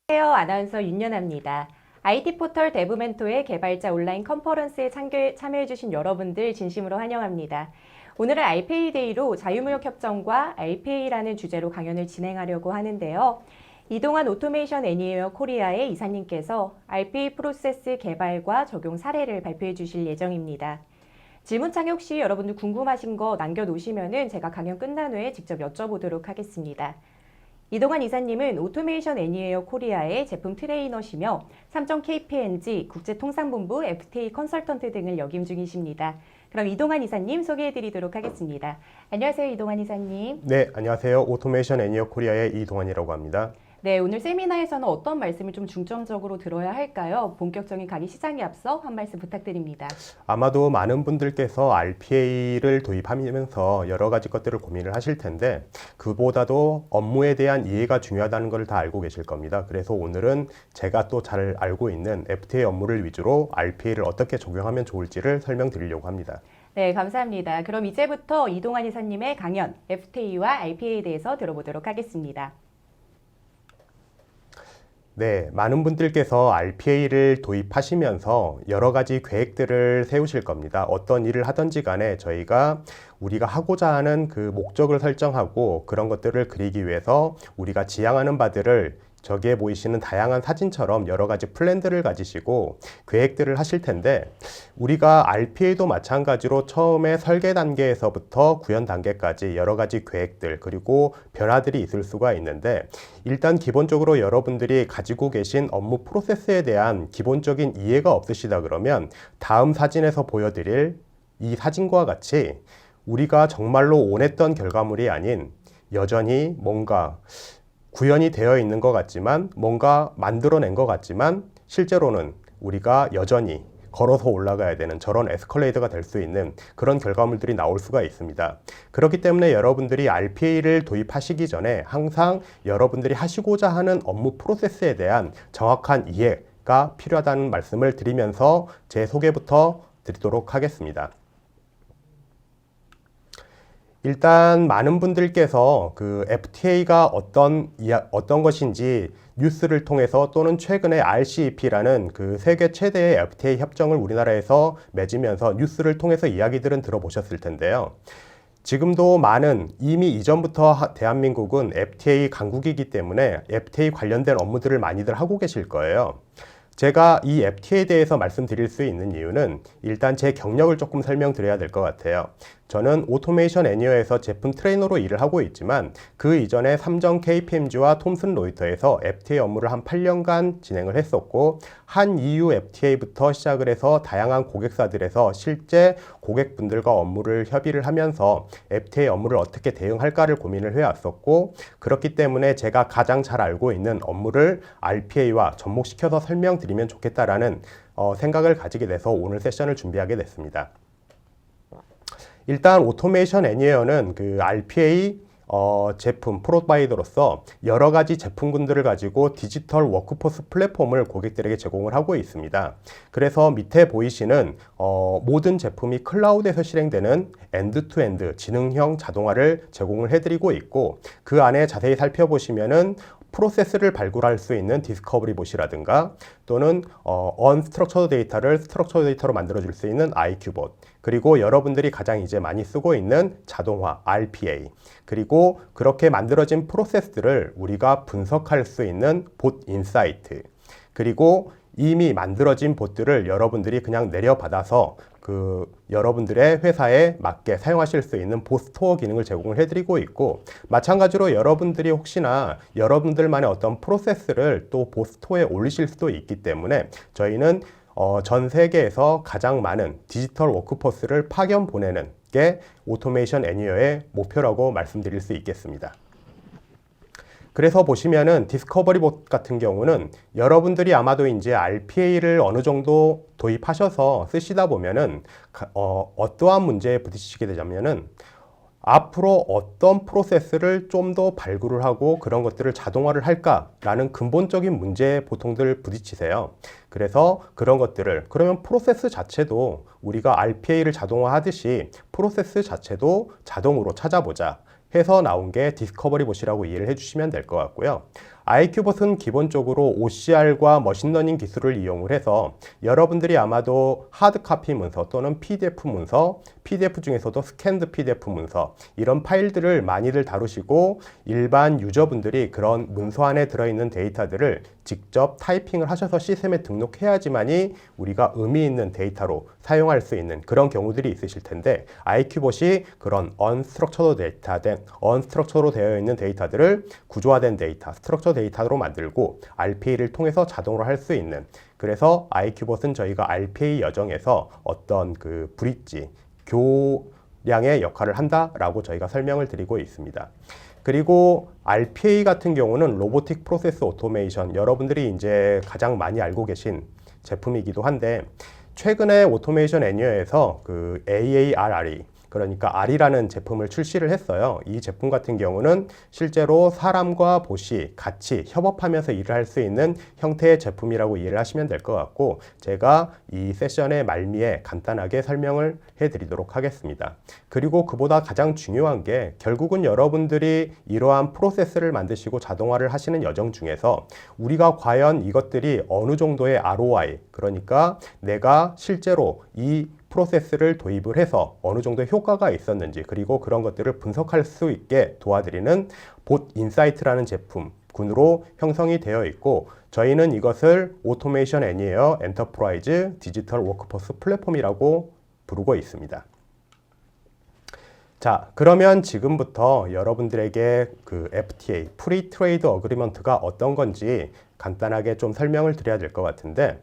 안녕하세요. 아나운서 윤연아입니다. IT 포털 데브멘토의 개발자 온라인 컨퍼런스에 참여해주신 여러분들 진심으로 환영합니다. 오늘은 RPA 데이로 자유무역 협정과 RPA라는 주제로 강연을 진행하려고 하는데요. 이동환 오토메이션 애니웨어 코리아의 이사님께서 RPA 프로세스 개발과 적용 사례를 발표해 주실 예정입니다. 질문창에 혹시 여러분들 궁금하신 거 남겨놓으시면 제가 강연 끝난 후에 직접 여쭤보도록 하겠습니다. 이동환 이사님은 오토메이션 애니웨어 코리아의 제품 트레이너시며 삼성 KPMG 국제통상본부 FTA 컨설턴트 등을 역임 중이십니다. 그럼 이동환 이사님 소개해드리도록 하겠습니다. 안녕하세요, 이동환 이사님. 네, 안녕하세요. 오토메이션 애니웨어 코리아의 이동환이라고 합니다. 네, 오늘 세미나에서는 어떤 말씀을 좀 중점적으로 들어야 할까요? 본격적인 강의 시작에 앞서 한 말씀 부탁드립니다. 아마도 많은 분들께서 RPA를 도입하면서 여러 가지 것들을 고민을 하실 텐데 그보다도 업무에 대한 이해가 중요하다는 것을 다 알고 계실 겁니다. 그래서 오늘은 제가 또 잘 알고 있는 FTA 업무를 위주로 RPA를 어떻게 적용하면 좋을지를 설명드리려고 합니다. 네, 감사합니다. 그럼 이제부터 이동환 이사님의 강연, FTA와 RPA에 대해서 들어보도록 하겠습니다. 네, 많은 분들께서 RPA를 도입하시면서 여러 가지 계획들을 세우실 겁니다. 어떤 일을 하든지 간에 우리가 하고자 하는 그 목적을 설정하고 그런 것들을 그리기 위해서 우리가 지향하는 바들을 저기에 보이시는 다양한 사진처럼 여러 가지 플랜들을 가지시고 계획들을 하실 텐데 우리가 RPA도 마찬가지로 처음에 설계 단계에서부터 구현 단계까지 여러 가지 계획들 그리고 변화들이 있을 수가 있는데 일단 기본적으로 여러분들이 가지고 계신 업무 프로세스에 대한 기본적인 이해가 없으시다 그러면 다음 사진에서 보여드릴 이 사진과 같이 우리가 정말로 원했던 결과물이 아닌 여전히 뭔가 구현이 되어 있는 것 같지만 뭔가 만들어낸 것 같지만 실제로는 우리가 여전히 걸어서 올라가야 되는 저런 에스컬레이터가 될 수 있는 그런 결과물들이 나올 수가 있습니다. 그렇기 때문에 여러분들이 RPA를 도입하시기 전에 항상 여러분들이 하시고자 하는 업무 프로세스에 대한 정확한 이해가 필요하다는 말씀을 드리면서 제 소개부터 드리도록 하겠습니다. 일단 많은 분들께서 그 FTA가 어떤 것인지 뉴스를 통해서 또는 최근에 RCEP라는 그 세계 최대의 FTA 협정을 우리나라에서 맺으면서 뉴스를 통해서 이야기들은 들어보셨을 텐데요. 지금도 이미 이전부터 대한민국은 FTA 강국이기 때문에 FTA 관련된 업무들을 많이들 하고 계실 거예요. 제가 이 FTA에 대해서 말씀드릴 수 있는 이유는 일단 제 경력을 조금 설명드려야 될 것 같아요. 저는 오토메이션 애니어에서 제품 트레이너로 일을 하고 있지만 그 이전에 삼성 KPMG와 톰슨 로이터에서 FTA 업무를 한 8년간 진행을 했었고 한 EU FTA부터 시작을 해서 다양한 고객사들에서 실제 고객분들과 업무를 협의를 하면서 FTA 업무를 어떻게 대응할까를 고민을 해왔었고 그렇기 때문에 제가 가장 잘 알고 있는 업무를 RPA와 접목시켜서 설명드리면 좋겠다라는 생각을 가지게 돼서 오늘 세션을 준비하게 됐습니다. 일단 오토메이션 애니웨어는 그 RPA 제품 프로바이더로서 여러 가지 제품군들을 가지고 디지털 워크포스 플랫폼을 고객들에게 제공을 하고 있습니다. 그래서 밑에 보이시는 모든 제품이 클라우드에서 실행되는 엔드투엔드 지능형 자동화를 제공을 해드리고 있고 그 안에 자세히 살펴보시면은 프로세스를 발굴할 수 있는 디스커버리 봇이라든가 또는 언스트럭처드 데이터를 스트럭처드 데이터로 만들어줄 수 있는 IQ봇 그리고 여러분들이 가장 이제 많이 쓰고 있는 자동화 RPA 그리고 그렇게 만들어진 프로세스들을 우리가 분석할 수 있는 봇 인사이트 그리고 이미 만들어진 봇들을 여러분들이 그냥 내려받아서 여러분들의 회사에 맞게 사용하실 수 있는 봇 스토어 기능을 제공을 해드리고 있고 마찬가지로 여러분들이 혹시나 여러분들만의 어떤 프로세스를 또 봇 스토어에 올리실 수도 있기 때문에 저희는 전 세계에서 가장 많은 디지털 워크포스를 파견 보내는 게 오토메이션 애니어의 목표라고 말씀드릴 수 있겠습니다. 그래서 보시면은 디스커버리 봇 같은 경우는 여러분들이 아마도 이제 RPA를 어느 정도 도입하셔서 쓰시다 보면은 어떠한 문제에 부딪히게 되냐면은 앞으로 어떤 프로세스를 좀 더 발굴을 하고 그런 것들을 자동화를 할까라는 근본적인 문제에 보통들 부딪히세요. 그래서 그런 것들을 그러면 프로세스 자체도 우리가 RPA를 자동화하듯이 프로세스 자체도 자동으로 찾아보자 해서 나온 게 디스커버리 봇이라고 이해를 해주시면 될 것 같고요. IQ봇은 기본적으로 OCR과 머신러닝 기술을 이용을 해서 여러분들이 아마도 하드카피 문서 또는 PDF 문서, PDF 중에서도 스캔드 PDF 문서 이런 파일들을 많이들 다루시고 일반 유저분들이 그런 문서 안에 들어있는 데이터들을 직접 타이핑을 하셔서 시스템에 등록해야지만이 우리가 의미 있는 데이터로 사용할 수 있는 그런 경우들이 있으실 텐데 IQ봇이 그런 언스트럭처로 되어 있는 데이터들을 구조화된 데이터, 스트럭처 데이터로 만들고 RPA를 통해서 자동으로 할 수 있는, 그래서 IQ봇은 저희가 RPA 여정에서 어떤 그 브릿지, 교량의 역할을 한다라고 저희가 설명을 드리고 있습니다. 그리고 RPA 같은 경우는 로보틱 프로세스 오토메이션, 여러분들이 이제 가장 많이 알고 계신 제품이기도 한데 최근에 오토메이션 애니어에서 그 AARRE, 그러니까 R이라는 제품을 출시를 했어요. 이 제품 같은 경우는 실제로 사람과 봇이 같이 협업하면서 일을 할 수 있는 형태의 제품이라고 이해를 하시면 될 것 같고, 제가 이 세션의 말미에 간단하게 설명을 해드리도록 하겠습니다. 그리고 그보다 가장 중요한 게 결국은 여러분들이 이러한 프로세스를 만드시고 자동화를 하시는 여정 중에서 우리가 과연 이것들이 어느 정도의 ROI, 그러니까 내가 실제로 이 프로세스를 도입을 해서 어느 정도 효과가 있었는지, 그리고 그런 것들을 분석할 수 있게 도와드리는 봇 인사이트라는 제품군으로 형성이 되어 있고, 저희는 이것을 오토메이션 애니어 엔터프라이즈 디지털 워크포스 플랫폼이라고 부르고 있습니다. 자, 그러면 지금부터 여러분들에게 그 FTA, 프리 트레이드 어그리먼트가 어떤 건지 간단하게 좀 설명을 드려야 될 것 같은데,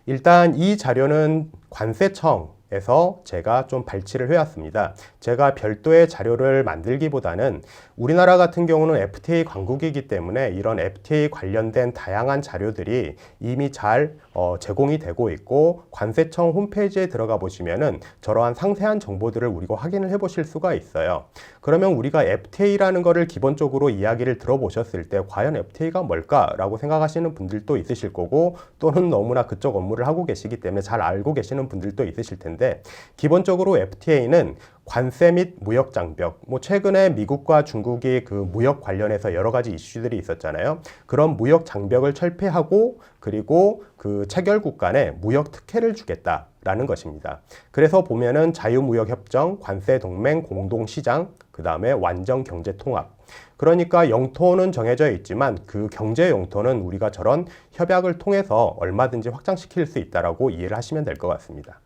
일단 이 자료는 관세청에서 제가 좀 발췌를 해왔습니다. 제가 별도의 자료를 만들기보다는 우리나라 같은 경우는 FTA 강국이기 때문에 이런 FTA 관련된 다양한 자료들이 이미 잘 제공이 되고 있고, 관세청 홈페이지에 들어가 보시면은 저러한 상세한 정보들을 우리가 확인을 해 보실 수가 있어요. 그러면 우리가 FTA라는 거를 기본적으로 이야기를 들어보셨을 때 과연 FTA가 뭘까라고 생각하시는 분들도 있으실 거고, 또는 너무나 그쪽 업무를 하고 계시기 때문에 잘 알고 계시는 분들도 있으실 텐데, 기본적으로 FTA는 관세 및 무역 장벽, 최근에 미국과 중국이 그 무역 관련해서 여러 가지 이슈들이 있었잖아요. 그런 무역 장벽을 철폐하고, 그리고 그 체결국 간에 무역 특혜를 주겠다라는 것입니다. 그래서 보면은 자유무역협정, 관세동맹, 공동시장, 그 다음에 완전경제통합. 그러니까 영토는 정해져 있지만 그 경제 영토는 우리가 저런 협약을 통해서 얼마든지 확장시킬 수 있다라고 이해를 하시면 될 것 같습니다.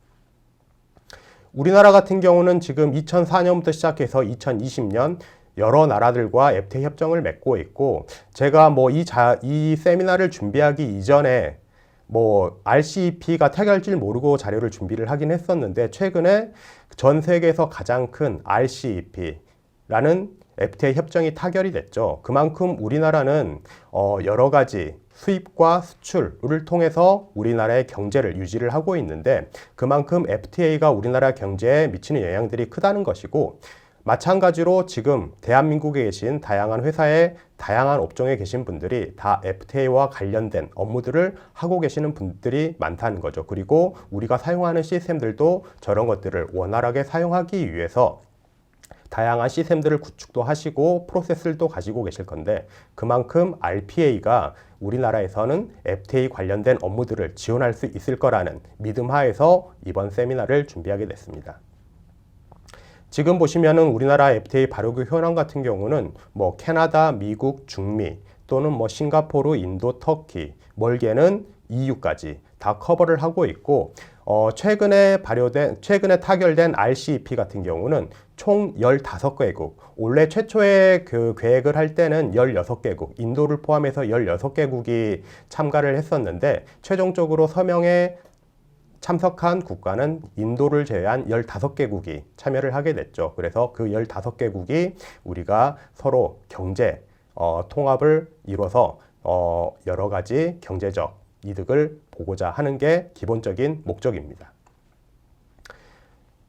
우리나라 같은 경우는 지금 2004년부터 시작해서 2020년 여러 나라들과 FTA 협정을 맺고 있고, 제가 이 세미나를 준비하기 이전에 RCEP가 타결할 줄 모르고 자료를 준비를 하긴 했었는데, 최근에 전 세계에서 가장 큰 RCEP라는 FTA 협정이 타결이 됐죠. 그만큼 우리나라는 여러 가지 수입과 수출을 통해서 우리나라의 경제를 유지를 하고 있는데, 그만큼 FTA가 우리나라 경제에 미치는 영향들이 크다는 것이고, 마찬가지로 지금 대한민국에 계신 다양한 회사의 다양한 업종에 계신 분들이 다 FTA와 관련된 업무들을 하고 계시는 분들이 많다는 거죠. 그리고 우리가 사용하는 시스템들도 저런 것들을 원활하게 사용하기 위해서 다양한 시스템들을 구축도 하시고 프로세스를 또 가지고 계실 건데, 그만큼 RPA가 우리나라에서는 FTA 관련된 업무들을 지원할 수 있을 거라는 믿음 하에서 이번 세미나를 준비하게 됐습니다. 지금 보시면은 우리나라 FTA 발효구 현황 같은 경우는 캐나다, 미국, 중미 또는 싱가포르, 인도, 터키, 멀게는 EU까지 다 커버를 하고 있고, 최근에 타결된 RCEP 같은 경우는 총 15개국, 원래 최초의 그 계획을 할 때는 16개국, 인도를 포함해서 16개국이 참가를 했었는데, 최종적으로 서명에 참석한 국가는 인도를 제외한 15개국이 참여를 하게 됐죠. 그래서 그 15개국이 우리가 서로 경제 통합을 이뤄서 여러 가지 경제적 이득을 보고자 하는 게 기본적인 목적입니다.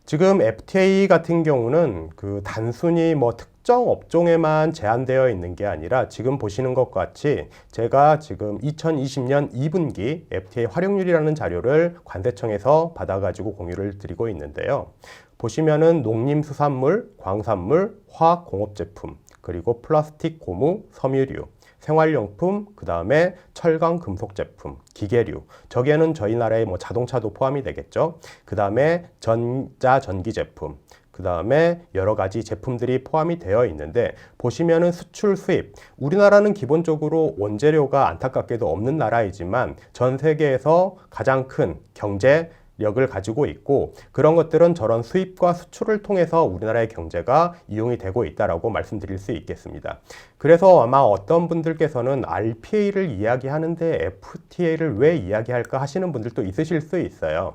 지금 FTA 같은 경우는 그 단순히 특정 업종에만 제한되어 있는 게 아니라, 지금 보시는 것 같이 제가 지금 2020년 2분기 FTA 활용률이라는 자료를 관세청에서 받아가지고 공유를 드리고 있는데요. 보시면은 농림수산물, 광산물, 화학공업제품, 그리고 플라스틱, 고무, 섬유류, 생활용품, 그 다음에 철강 금속 제품, 기계류, 저기에는 저희 나라의 뭐 자동차도 포함이 되겠죠. 그 다음에 전기 제품, 그 다음에 여러 가지 제품들이 포함이 되어 있는데, 보시면은 수출 수입, 우리나라는 기본적으로 원재료가 안타깝게도 없는 나라이지만 전 세계에서 가장 큰 경제력을 가지고 있고, 그런 것들은 저런 수입과 수출을 통해서 우리나라의 경제가 이용이 되고 있다라고 말씀드릴 수 있겠습니다. 그래서 아마 어떤 분들께서는 RPA를 이야기하는데 FTA를 왜 이야기할까 하시는 분들도 있으실 수 있어요.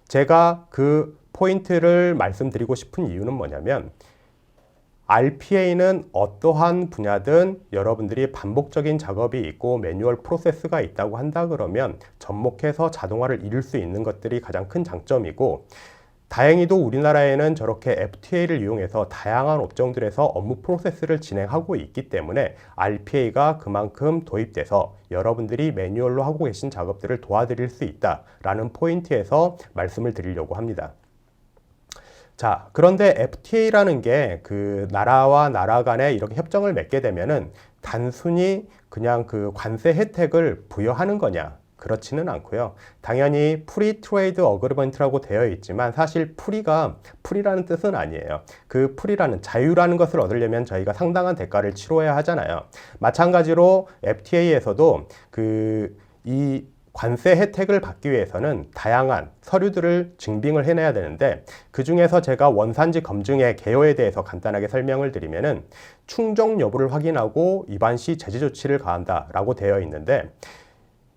제가 그 포인트를 말씀드리고 싶은 이유는 뭐냐면, RPA는 어떠한 분야든 여러분들이 반복적인 작업이 있고 매뉴얼 프로세스가 있다고 한다 그러면 접목해서 자동화를 이룰 수 있는 것들이 가장 큰 장점이고, 다행히도 우리나라에는 저렇게 FTA를 이용해서 다양한 업종들에서 업무 프로세스를 진행하고 있기 때문에 RPA가 그만큼 도입돼서 여러분들이 매뉴얼로 하고 계신 작업들을 도와드릴 수 있다라는 포인트에서 말씀을 드리려고 합니다. 자, 그런데 FTA라는 게 그 나라와 나라 간에 이렇게 협정을 맺게 되면은 단순히 그냥 그 관세 혜택을 부여하는 거냐? 그렇지는 않고요. 당연히 프리 트레이드 어그리먼트라고 되어 있지만 사실 프리라는 뜻은 아니에요. 그 프리라는 자유라는 것을 얻으려면 저희가 상당한 대가를 치러야 하잖아요. 마찬가지로 FTA에서도 이 관세 혜택을 받기 위해서는 다양한 서류들을 증빙을 해내야 되는데, 그 중에서 제가 원산지 검증의 개요에 대해서 간단하게 설명을 드리면은 충족 여부를 확인하고 위반 시 제재 조치를 가한다라고 되어 있는데,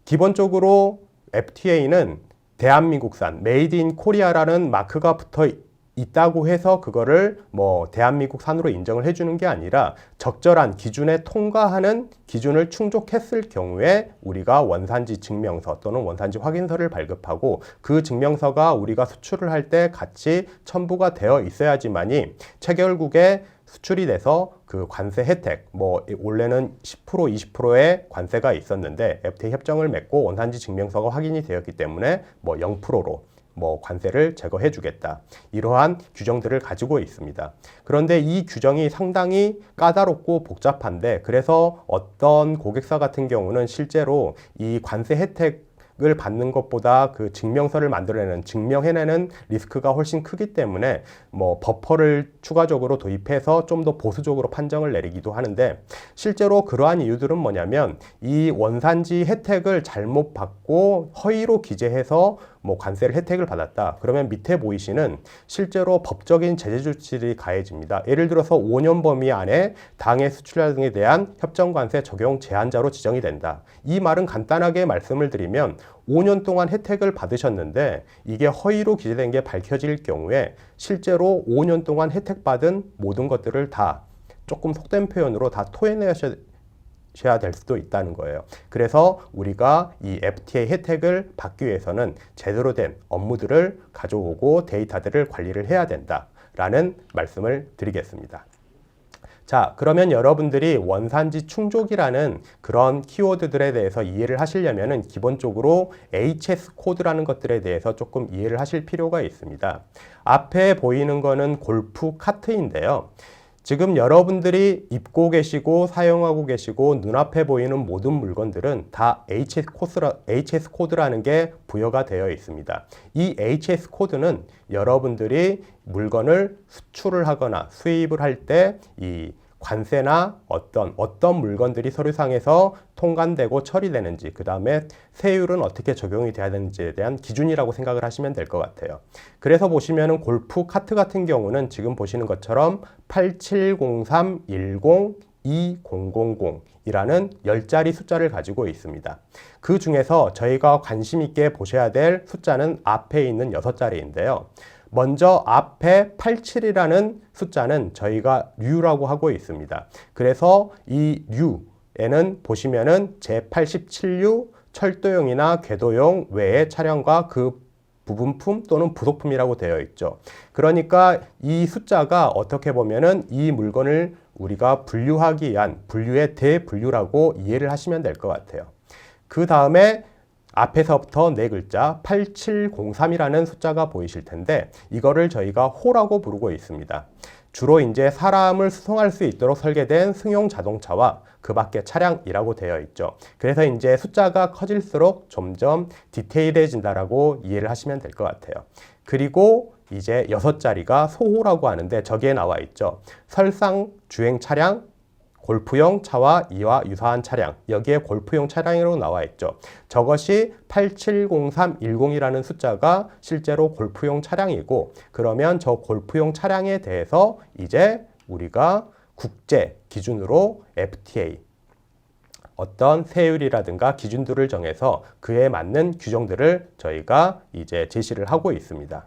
기본적으로 FTA는 대한민국산 메이드 인 코리아라는 마크가 붙어 있다고 해서 그거를 뭐 대한민국산으로 인정을 해주는 게 아니라 적절한 기준에 통과하는 기준을 충족했을 경우에 우리가 원산지 증명서 또는 원산지 확인서를 발급하고, 그 증명서가 우리가 수출을 할 때 같이 첨부가 되어 있어야지만이 체결국에 수출이 돼서 그 관세 혜택, 뭐 원래는 10% 20%의 관세가 있었는데 FTA 협정을 맺고 원산지 증명서가 확인이 되었기 때문에 뭐 0%로 뭐 관세를 제거해 주겠다, 이러한 규정들을 가지고 있습니다. 그런데 이 규정이 상당히 까다롭고 복잡한데, 그래서 어떤 고객사 같은 경우는 실제로 이 관세 혜택을 받는 것보다 그 증명서를 만들어내는, 증명해내는 리스크가 훨씬 크기 때문에 뭐 버퍼를 추가적으로 도입해서 좀 더 보수적으로 판정을 내리기도 하는데, 실제로 그러한 이유들은 뭐냐면 이 원산지 혜택을 잘못 받고 허위로 기재해서 뭐 관세를 혜택을 받았다 그러면 밑에 보이시는 실제로 법적인 제재 조치들이 가해집니다. 예를 들어서 5년 범위 안에 당해 수출자 등에 대한 협정 관세 적용 제한자로 지정이 된다. 이 말은 간단하게 말씀을 드리면 5년 동안 혜택을 받으셨는데 이게 허위로 기재된 게 밝혀질 경우에 실제로 5년 동안 혜택받은 모든 것들을 다, 조금 속된 표현으로 다 토해내셔야 될 수도 있다는 거예요. 그래서 우리가 이 FTA 혜택을 받기 위해서는 제대로 된 업무들을 가져오고 데이터들을 관리를 해야 된다라는 말씀을 드리겠습니다. 자, 그러면 여러분들이 원산지 충족이라는 그런 키워드들에 대해서 이해를 하시려면은 기본적으로 HS 코드라는 것들에 대해서 조금 이해를 하실 필요가 있습니다. 앞에 보이는 거는 골프 카트인데요. 지금 여러분들이 입고 계시고 사용하고 계시고 눈앞에 보이는 모든 물건들은 다 HS 코드라는 게 부여가 되어 있습니다. 이 HS 코드는 여러분들이 물건을 수출을 하거나 수입을 할 때 이 관세나 어떤 물건들이 서류상에서 통관되고 처리되는지, 그 다음에 세율은 어떻게 적용이 돼야 되는지에 대한 기준이라고 생각을 하시면 될 것 같아요. 그래서 보시면은 골프 카트 같은 경우는 지금 보시는 것처럼 8703102000 이라는 10자리 숫자를 가지고 있습니다. 그 중에서 저희가 관심 있게 보셔야 될 숫자는 앞에 있는 6자리인데요. 먼저 앞에 87이라는 숫자는 저희가 류라고 하고 있습니다. 그래서 이 류에는 보시면은 제87류 철도용이나 궤도용 외의 차량과 그 부분품 또는 부속품이라고 되어 있죠. 그러니까 이 숫자가 어떻게 보면은 이 물건을 우리가 분류하기 위한 분류의 대분류라고 이해를 하시면 될 것 같아요. 그 다음에 앞에서부터 네 글자 8703이라는 숫자가 보이실 텐데 이거를 저희가 호라고 부르고 있습니다. 주로 이제 사람을 수송할 수 있도록 설계된 승용 자동차와 그 밖에 차량이라고 되어 있죠. 그래서 이제 숫자가 커질수록 점점 디테일해진다라고 이해를 하시면 될 것 같아요. 그리고 이제 6자리가 소호라고 하는데 저기에 나와 있죠. 설상 주행 차량, 골프용 차와 이와 유사한 차량, 여기에 골프용 차량이라고 나와 있죠. 저것이 870310이라는 숫자가 실제로 골프용 차량이고, 그러면 저 골프용 차량에 대해서 이제 우리가 국제 기준으로 FTA 어떤 세율이라든가 기준들을 정해서 그에 맞는 규정들을 저희가 이제 제시를 하고 있습니다.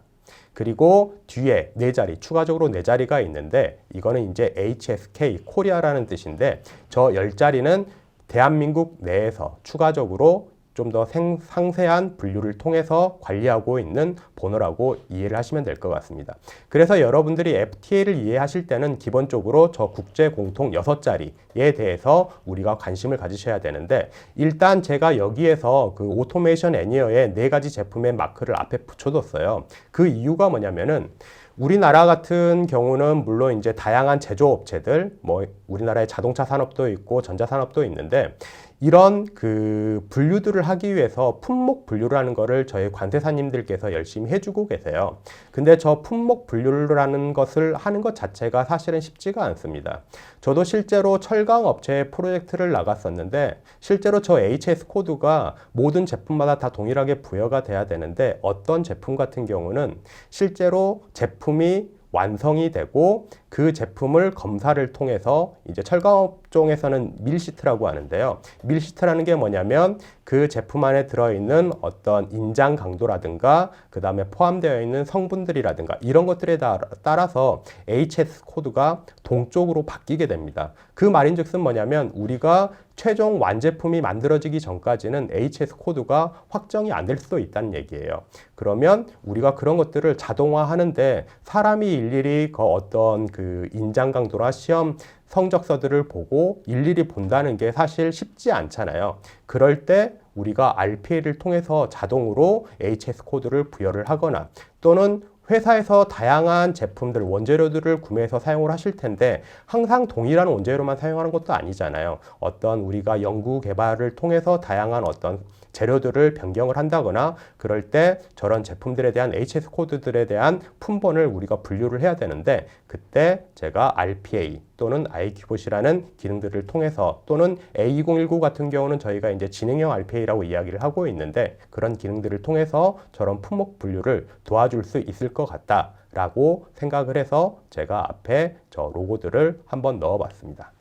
그리고 뒤에 4자리, 추가적으로 4자리가 있는데 이거는 이제 HSK, 코리아라는 뜻인데 저 10자리는 대한민국 내에서 추가적으로 좀 더 상세한 분류를 통해서 관리하고 있는 번호라고 이해를 하시면 될 것 같습니다. 그래서 여러분들이 FTA를 이해하실 때는 기본적으로 저 국제 공통 6자리에 대해서 우리가 관심을 가지셔야 되는데, 일단 제가 여기에서 그 오토메이션 애니어에 4가지 제품의 마크를 앞에 붙여뒀어요. 그 이유가 뭐냐면은 우리나라 같은 경우는 물론 이제 다양한 제조업체들, 뭐 우리나라의 자동차 산업도 있고 전자 산업도 있는데, 이런 그 분류들을 하기 위해서 품목 분류라는 거를 저희 관세사님들께서 열심히 해주고 계세요. 근데 저 품목 분류라는 것을 하는 것 자체가 사실은 쉽지가 않습니다. 저도 실제로 철강 업체에 프로젝트를 나갔었는데, 실제로 저 HS 코드가 모든 제품마다 다 동일하게 부여가 돼야 되는데, 어떤 제품 같은 경우는 실제로 제품이 완성이 되고 그 제품을 검사를 통해서 이제 철강업종에서는 밀시트라고 하는데요. 밀시트라는 게 뭐냐면 그 제품 안에 들어있는 어떤 인장 강도라든가 그 다음에 포함되어 있는 성분들이라든가 이런 것들에 따라서 HS 코드가 동쪽으로 바뀌게 됩니다. 그 말인즉슨 뭐냐면 우리가 최종 완제품이 만들어지기 전까지는 HS 코드가 확정이 안 될 수도 있다는 얘기예요. 그러면 우리가 그런 것들을 자동화하는데 사람이 일일이 그 어떤 그 인장 강도나 시험 성적서들을 보고 일일이 본다는 게 사실 쉽지 않잖아요. 그럴 때 우리가 RPA를 통해서 자동으로 HS 코드를 부여를 하거나, 또는 회사에서 다양한 제품들, 원재료들을 구매해서 사용을 하실 텐데 항상 동일한 원재료만 사용하는 것도 아니잖아요. 어떤 우리가 연구 개발을 통해서 다양한 어떤 재료들을 변경을 한다거나 그럴 때 저런 제품들에 대한 HS 코드들에 대한 품번을 우리가 분류를 해야 되는데, 그때 제가 RPA 또는 IQ봇이라는 기능들을 통해서, 또는 A2019 같은 경우는 저희가 이제 지능형 RPA라고 이야기를 하고 있는데, 그런 기능들을 통해서 저런 품목 분류를 도와줄 수 있을 것 같다라고 생각을 해서 제가 앞에 저 로고들을 한번 넣어봤습니다.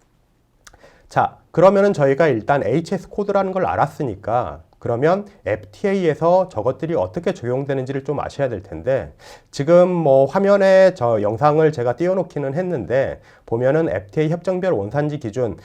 자, 그러면은 저희가 일단 HS 코드라는 걸 알았으니까 그러면 FTA에서 저것들이 어떻게 적용되는지를 좀 아셔야 될 텐데, 지금 뭐 화면에 저 영상을 제가 띄워놓기는 했는데 보면은 FTA 협정별 원산지 기준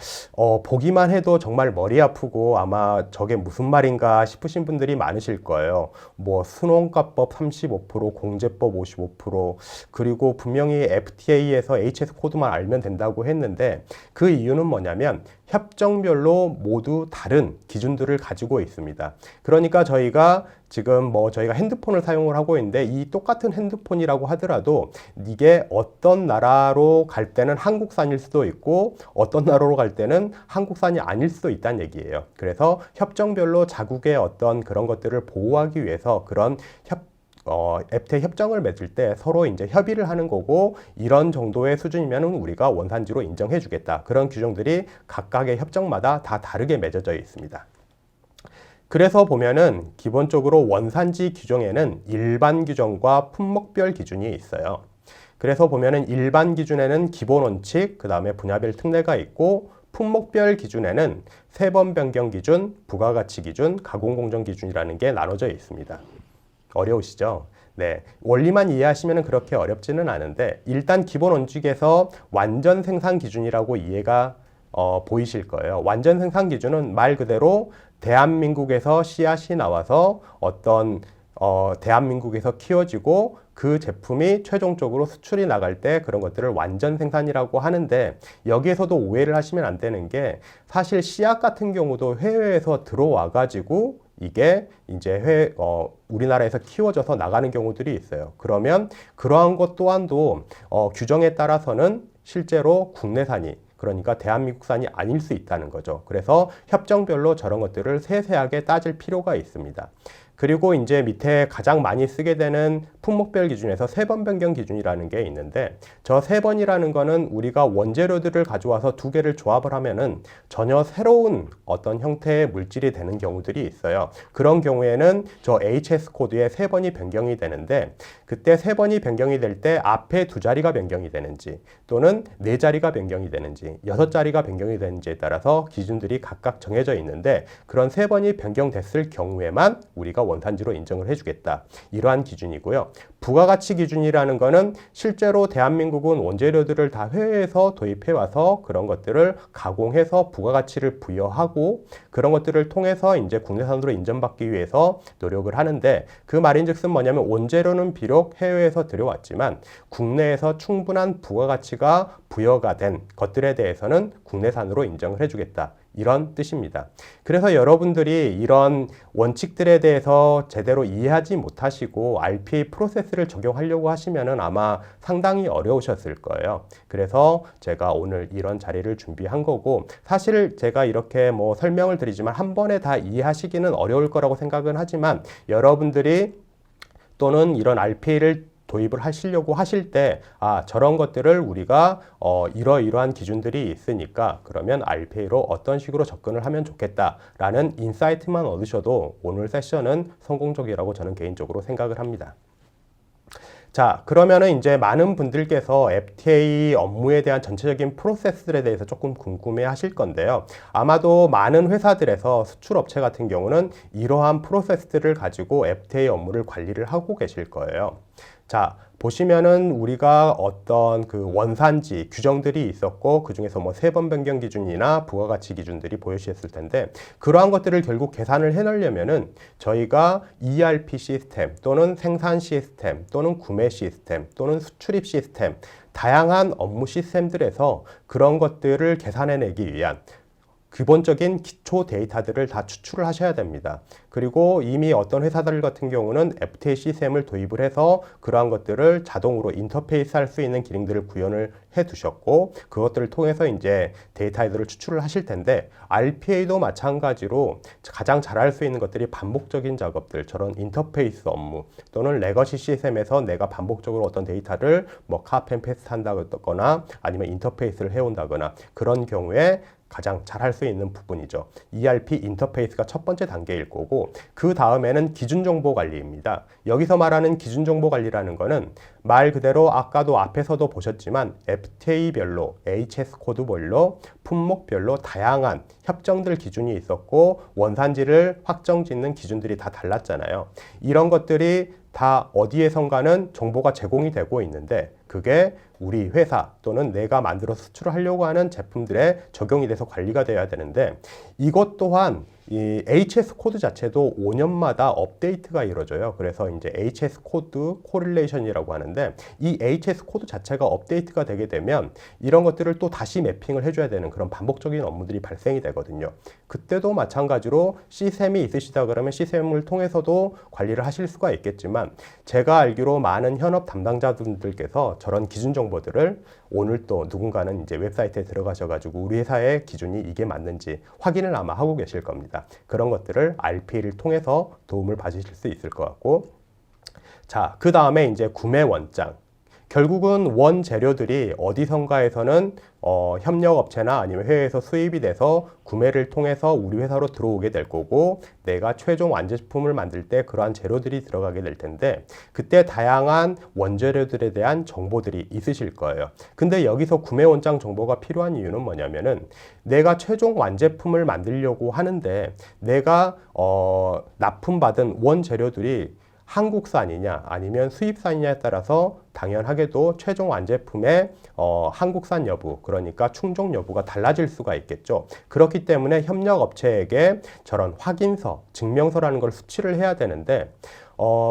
보기만 해도 정말 머리 아프고 아마 저게 무슨 말인가 싶으신 분들이 많으실 거예요. 뭐 순원가법 35%, 공제법 55%, 그리고 분명히 FTA에서 HS 코드만 알면 된다고 했는데 그 이유는 뭐냐면 협정별로 모두 다른 기준들을 가지고 있습니다. 그러니까 저희가 지금 뭐 저희가 핸드폰을 사용을 하고 있는데 이 똑같은 핸드폰이라고 하더라도 이게 어떤 나라로 갈 때는 한국산일 수도 있고 어떤 나라로 갈 때는 한국산이 아닐 수도 있다는 얘기예요. 그래서 협정별로 자국의 어떤 그런 것들을 보호하기 위해서 그런 FTA 협정을 맺을 때 서로 이제 협의를 하는 거고, 이런 정도의 수준이면 우리가 원산지로 인정해 주겠다. 그런 규정들이 각각의 협정마다 다 다르게 맺어져 있습니다. 그래서 보면은 기본적으로 원산지 규정에는 일반 규정과 품목별 기준이 있어요. 그래서 보면은 일반 기준에는 기본 원칙, 그 다음에 분야별 특례가 있고, 품목별 기준에는 세번 변경 기준, 부가가치 기준, 가공공정 기준이라는 게 나눠져 있습니다. 어려우시죠? 네, 원리만 이해하시면 그렇게 어렵지는 않은데, 일단 기본 원칙에서 완전 생산 기준이라고 이해가 보이실 거예요. 완전 생산 기준은 말 그대로 대한민국에서 씨앗이 나와서 어떤 대한민국에서 키워지고 그 제품이 최종적으로 수출이 나갈 때 그런 것들을 완전 생산이라고 하는데, 여기에서도 오해를 하시면 안 되는 게, 사실 씨앗 같은 경우도 해외에서 들어와 가지고 이게 이제 우리나라에서 키워져서 나가는 경우들이 있어요. 그러면 그러한 것 또한도 규정에 따라서는 실제로 국내산이, 그러니까 대한민국산이 아닐 수 있다는 거죠. 그래서 협정별로 저런 것들을 세세하게 따질 필요가 있습니다. 그리고 이제 밑에 가장 많이 쓰게 되는 품목별 기준에서 3번 변경 기준이라는 게 있는데, 저 3번이라는 거는 우리가 원재료들을 가져와서 2개를 조합을 하면은 전혀 새로운 어떤 형태의 물질이 되는 경우들이 있어요. 그런 경우에는 저 HS 코드에 3번이 변경이 되는데, 그때 3번이 변경이 될 때 앞에 2자리가 변경이 되는지 또는 4자리가 변경이 되는지 6자리가 변경이 되는지에 따라서 기준들이 각각 정해져 있는데, 그런 3번이 변경됐을 경우에만 우리가 원산지로 인정을 해주겠다, 이러한 기준이고요. 부가가치 기준이라는 거는 실제로 대한민국은 원재료들을 다 해외에서 도입해와서 그런 것들을 가공해서 부가가치를 부여하고 그런 것들을 통해서 이제 국내산으로 인정받기 위해서 노력을 하는데, 그 말인즉슨 뭐냐면 원재료는 비록 해외에서 들여왔지만 국내에서 충분한 부가가치가 부여가 된 것들에 대해서는 국내산으로 인정을 해주겠다, 이런 뜻입니다. 그래서 여러분들이 이런 원칙들에 대해서 제대로 이해하지 못하시고 RPA 프로세스를 적용하려고 하시면은 아마 상당히 어려우셨을 거예요. 그래서 제가 오늘 이런 자리를 준비한 거고, 사실 제가 이렇게 뭐 설명을 드리지만 한 번에 다 이해하시기는 어려울 거라고 생각은 하지만, 여러분들이 또는 이런 RPA를 도입을 하시려고 하실 때, 저런 것들을 우리가 이러이러한 기준들이 있으니까 그러면 RPA로 어떤 식으로 접근을 하면 좋겠다라는 인사이트만 얻으셔도 오늘 세션은 성공적이라고 저는 개인적으로 생각을 합니다. 자, 그러면은 이제 많은 분들께서 FTA 업무에 대한 전체적인 프로세스들에 대해서 조금 궁금해 하실 건데요. 아마도 많은 회사들에서 수출업체 같은 경우는 이러한 프로세스들을 가지고 FTA 업무를 관리를 하고 계실 거예요. 자, 보시면은 우리가 어떤 그 원산지 규정들이 있었고, 그 중에서 뭐 3번 변경 기준이나 부가가치 기준들이 보여주셨을 텐데, 그러한 것들을 결국 계산을 해내려면은 저희가 ERP 시스템 또는 생산 시스템 또는 구매 시스템 또는 수출입 시스템, 다양한 업무 시스템들에서 그런 것들을 계산해내기 위한 기본적인 기초 데이터들을 다 추출을 하셔야 됩니다. 그리고 이미 어떤 회사들 같은 경우는 FTA 시스템을 도입을 해서 그러한 것들을 자동으로 인터페이스 할 수 있는 기능들을 구현을 해 두셨고, 그것들을 통해서 이제 데이터들을 추출을 하실 텐데, RPA도 마찬가지로 가장 잘할 수 있는 것들이 반복적인 작업들, 저런 인터페이스 업무 또는 레거시 시스템에서 내가 반복적으로 어떤 데이터를 뭐 카펜 패스트 한다거나 아니면 인터페이스를 해온다거나, 그런 경우에 가장 잘 할 수 있는 부분이죠. ERP 인터페이스가 첫 번째 단계일 거고, 그 다음에는 기준정보 관리입니다. 여기서 말하는 기준정보 관리라는 거는 말 그대로 아까도 앞에서도 보셨지만 FTA별로, HS 코드별로, 품목별로 다양한 협정들 기준이 있었고, 원산지를 확정 짓는 기준들이 다 달랐잖아요. 이런 것들이 다 어디에선가는 정보가 제공이 되고 있는데, 그게 우리 회사 또는 내가 만들어 수출을 하려고 하는 제품들에 적용이 돼서 관리가 돼야 되는데, 이것 또한 이 HS 코드 자체도 5년마다 업데이트가 이루어져요. 그래서 이제 HS 코드 코릴레이션이라고 하는데, 이 HS 코드 자체가 업데이트가 되게 되면 이런 것들을 또 다시 매핑을 해줘야 되는 그런 반복적인 업무들이 발생이 되거든요. 그때도 마찬가지로 시스템이 있으시다 그러면 시스템을 통해서도 관리를 하실 수가 있겠지만, 제가 알기로 많은 현업 담당자분들께서 저런 기준 정보들을 오늘 또 누군가는 이제 웹사이트에 들어가셔가지고 우리 회사의 기준이 이게 맞는지 확인을 아마 하고 계실 겁니다. 그런 것들을 RPA를 통해서 도움을 받으실 수 있을 것 같고, 자, 그 다음에 이제 구매 원장. 결국은 원재료들이 어디선가에서는 협력업체나 아니면 해외에서 수입이 돼서 구매를 통해서 우리 회사로 들어오게 될 거고, 내가 최종 완제품을 만들 때 그러한 재료들이 들어가게 될 텐데, 그때 다양한 원재료들에 대한 정보들이 있으실 거예요. 근데 여기서 구매 원장 정보가 필요한 이유는 뭐냐면은, 내가 최종 완제품을 만들려고 하는데 내가 납품받은 원재료들이 한국산이냐 아니면 수입산이냐에 따라서 당연하게도 최종 완제품의 한국산 여부, 그러니까 충족 여부가 달라질 수가 있겠죠. 그렇기 때문에 협력업체에게 저런 확인서, 증명서라는 걸 수취를 해야 되는데,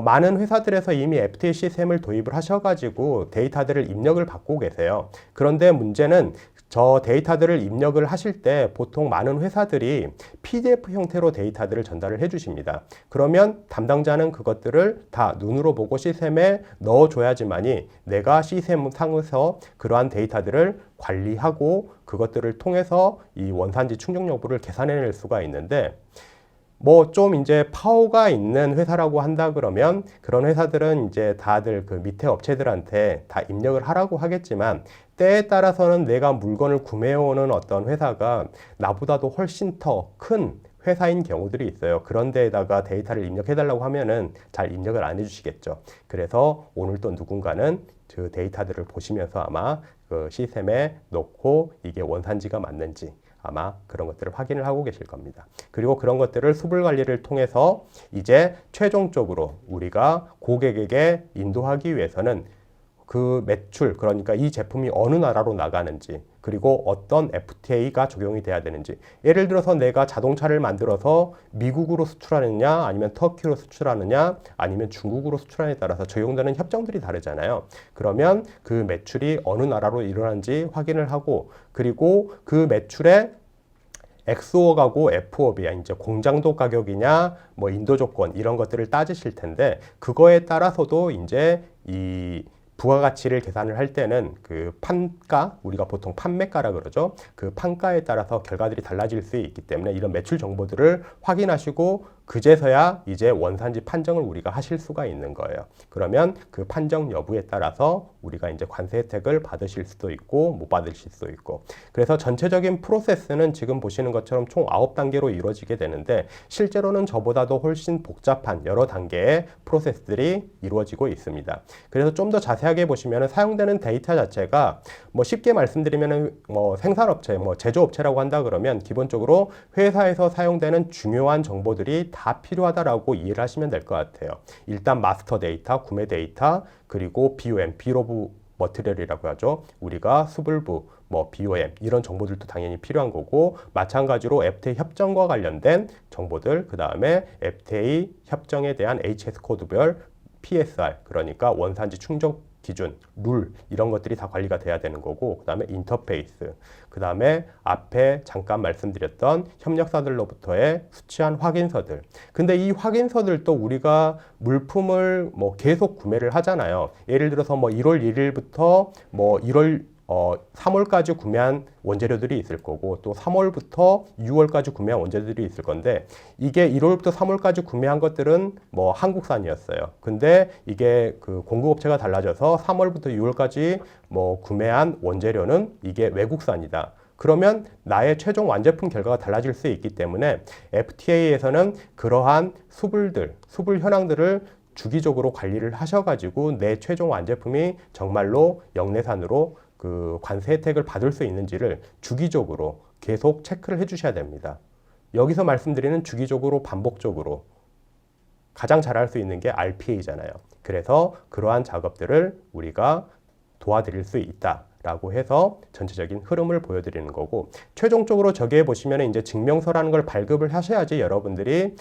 많은 회사들에서 이미 FTA 시스템을 도입을 하셔가지고 데이터들을 입력을 받고 계세요. 그런데 문제는 저 데이터들을 입력을 하실 때 보통 많은 회사들이 PDF 형태로 데이터들을 전달을 해 주십니다. 그러면 담당자는 그것들을 다 눈으로 보고 시스템에 넣어줘야지만이 내가 시스템 상에서 그러한 데이터들을 관리하고 그것들을 통해서 이 원산지 충족 여부를 계산해낼 수가 있는데, 뭐 좀 이제 파워가 있는 회사라고 한다 그러면 그런 회사들은 이제 다들 그 밑에 업체들한테 다 입력을 하라고 하겠지만, 때에 따라서는 내가 물건을 구매해오는 어떤 회사가 나보다도 훨씬 더 큰 회사인 경우들이 있어요. 그런 데에다가 데이터를 입력해달라고 하면은 잘 입력을 안 해주시겠죠. 그래서 오늘 또 누군가는 그 데이터들을 보시면서 아마 그 시스템에 넣고 이게 원산지가 맞는지 아마 그런 것들을 확인을 하고 계실 겁니다. 그리고 그런 것들을 수불 관리를 통해서 이제 최종적으로 우리가 고객에게 인도하기 위해서는 그 매출, 그러니까 이 제품이 어느 나라로 나가는지, 그리고 어떤 FTA가 적용이 돼야 되는지, 예를 들어서 내가 자동차를 만들어서 미국으로 수출하느냐 아니면 터키로 수출하느냐 아니면 중국으로 수출하느냐에 따라서 적용되는 협정들이 다르잖아요. 그러면 그 매출이 어느 나라로 일어나는지 확인을 하고, 그리고 그 매출에 X업하고 F업이야 이제 공장도 가격이냐 뭐 인도 조건 이런 것들을 따지실 텐데, 그거에 따라서도 이제 이 부가가치를 계산을 할 때는 그 판가, 우리가 보통 판매가라 그러죠. 그 판가에 따라서 결과들이 달라질 수 있기 때문에 이런 매출 정보들을 확인하시고 그제서야 이제 원산지 판정을 우리가 하실 수가 있는 거예요. 그러면 그 판정 여부에 따라서 우리가 이제 관세 혜택을 받으실 수도 있고 못 받으실 수도 있고, 그래서 전체적인 프로세스는 지금 보시는 것처럼 총 9단계로 이루어지게 되는데, 실제로는 저보다도 훨씬 복잡한 여러 단계의 프로세스들이 이루어지고 있습니다. 그래서 좀 더 자세하게 보시면 사용되는 데이터 자체가 뭐 쉽게 말씀드리면 뭐 생산업체, 뭐 제조업체라고 한다 그러면 기본적으로 회사에서 사용되는 중요한 정보들이 다 필요하다라고 이해를 하시면 될 것 같아요. 일단 마스터 데이터, 구매 데이터, 그리고 BOM, 비일 오브 머티리얼이라고 하죠. 우리가 수불부, 뭐 BOM 이런 정보들도 당연히 필요한 거고, 마찬가지로 FTA 협정과 관련된 정보들, 그 다음에 FTA 협정에 대한 HS 코드별 PSR, 그러니까 원산지 충족 기준, 룰 이런 것들이 다 관리가 돼야 되는 거고, 그 다음에 인터페이스, 그 다음에 앞에 잠깐 말씀드렸던 협력사들로부터의 수치한 확인서들. 근데 이 확인서들도 우리가 물품을 뭐 계속 구매를 하잖아요. 예를 들어서 뭐 1월 1일부터 뭐 3월까지 구매한 원재료들이 있을 거고, 또 3월부터 6월까지 구매한 원재료들이 있을 건데, 이게 1월부터 3월까지 구매한 것들은 뭐 한국산이었어요. 근데 이게 그 공급업체가 달라져서 3월부터 6월까지 뭐 구매한 원재료는 이게 외국산이다. 그러면 나의 최종 완제품 결과가 달라질 수 있기 때문에 FTA에서는 그러한 수불 현황들을 주기적으로 관리를 하셔가지고 내 최종 완제품이 정말로 영내산으로 그 관세 혜택을 받을 수 있는지를 주기적으로 계속 체크를 해 주셔야 됩니다. 여기서 말씀드리는 주기적으로 반복적으로 가장 잘할 수 있는 게 RPA잖아요. 그래서 그러한 작업들을 우리가 도와드릴 수 있다라고 해서 전체적인 흐름을 보여드리는 거고, 최종적으로 저기에 보시면 이제 증명서라는 걸 발급을 하셔야지 여러분들이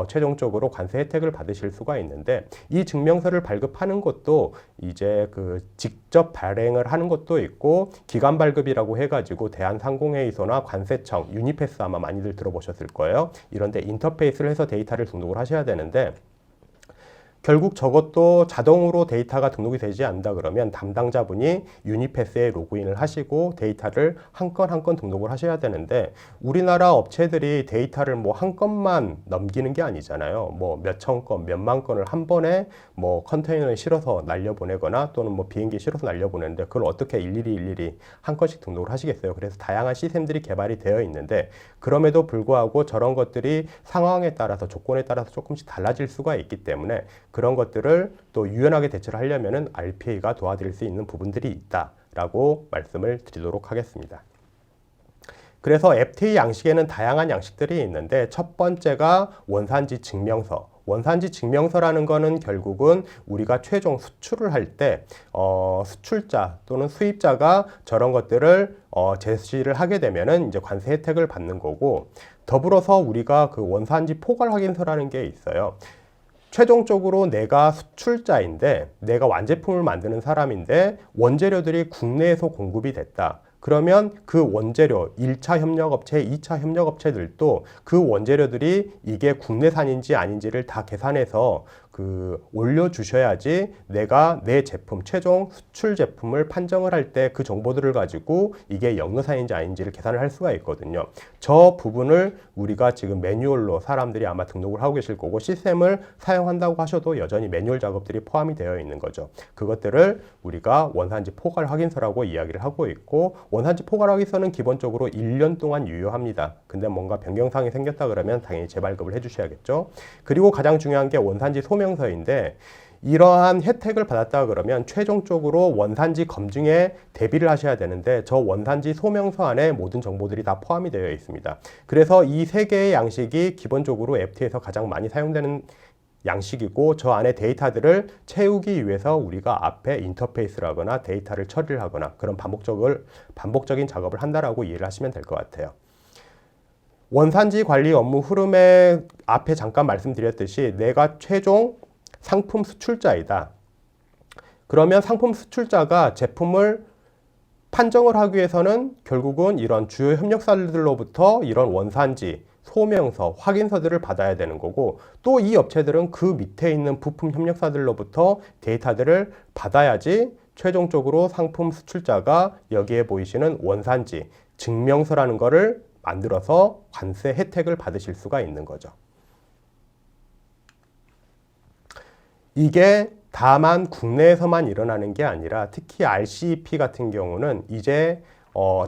최종적으로 관세 혜택을 받으실 수가 있는데, 이 증명서를 발급하는 것도 이제 그 직접 발행을 하는 것도 있고, 기관 발급이라고 해가지고 대한상공회의소나 관세청, 유니패스 아마 많이들 들어보셨을 거예요. 이런데 인터페이스를 해서 데이터를 등록을 하셔야 되는데, 결국 저것도 자동으로 데이터가 등록이 되지 않는다 그러면 담당자분이 유니패스에 로그인을 하시고 데이터를 한 건 한 건 등록을 하셔야 되는데, 우리나라 업체들이 데이터를 뭐 한 건만 넘기는 게 아니잖아요. 뭐 몇천 건, 몇만 건을 한 번에 뭐 컨테이너에 실어서 날려보내거나 또는 뭐 비행기에 실어서 날려보내는데, 그걸 어떻게 일일이 한 건씩 등록을 하시겠어요. 그래서 다양한 시스템들이 개발이 되어 있는데, 그럼에도 불구하고 저런 것들이 상황에 따라서 조건에 따라서 조금씩 달라질 수가 있기 때문에 그런 것들을 또 유연하게 대처를 하려면은 RPA가 도와드릴 수 있는 부분들이 있다라고 말씀을 드리도록 하겠습니다. 그래서 FTA 양식에는 다양한 양식들이 있는데, 첫 번째가 원산지 증명서. 원산지 증명서라는 거는 결국은 우리가 최종 수출을 할 때 수출자 또는 수입자가 저런 것들을 제시를 하게 되면은 이제 관세 혜택을 받는 거고, 더불어서 우리가 그 원산지 포괄 확인서라는 게 있어요. 최종적으로 내가 수출자인데, 내가 완제품을 만드는 사람인데 원재료들이 국내에서 공급이 됐다. 그러면 그 원재료 1차 협력업체, 2차 협력업체들도 그 원재료들이 이게 국내산인지 아닌지를 다 계산해서 올려주셔야지 내가 내 제품, 최종 수출 제품을 판정을 할 때 그 정보들을 가지고 이게 영어산인지 아닌지를 계산을 할 수가 있거든요. 저 부분을 우리가 지금 매뉴얼로 사람들이 아마 등록을 하고 계실 거고 시스템을 사용한다고 하셔도 여전히 매뉴얼 작업들이 포함이 되어 있는 거죠. 그것들을 우리가 원산지 포괄 확인서라고 이야기를 하고 있고 원산지 포괄 확인서는 기본적으로 1년 동안 유효합니다. 근데 뭔가 변경사항이 생겼다 그러면 당연히 재발급을 해주셔야겠죠. 그리고 가장 중요한 게 원산지 소명서인데 이러한 혜택을 받았다 그러면 최종적으로 원산지 검증에 대비를 하셔야 되는데 저 원산지 소명서 안에 모든 정보들이 다 포함이 되어 있습니다. 그래서 이 세 개의 양식이 기본적으로 FTA에서 가장 많이 사용되는 양식이고 저 안에 데이터들을 채우기 위해서 우리가 앞에 인터페이스를 하거나 데이터를 처리를 하거나 그런 반복적인 작업을 한다라고 이해를 하시면 될 것 같아요. 원산지 관리 업무 흐름에 앞에 잠깐 말씀드렸듯이 내가 최종 상품 수출자이다. 그러면 상품 수출자가 제품을 판정을 하기 위해서는 결국은 이런 주요 협력사들로부터 이런 원산지, 소명서, 확인서들을 받아야 되는 거고 또 이 업체들은 그 밑에 있는 부품 협력사들로부터 데이터들을 받아야지 최종적으로 상품 수출자가 여기에 보이시는 원산지, 증명서라는 거를 만들어서 관세 혜택을 받으실 수가 있는 거죠. 이게 다만 국내에서만 일어나는 게 아니라 특히 RCEP 같은 경우는 이제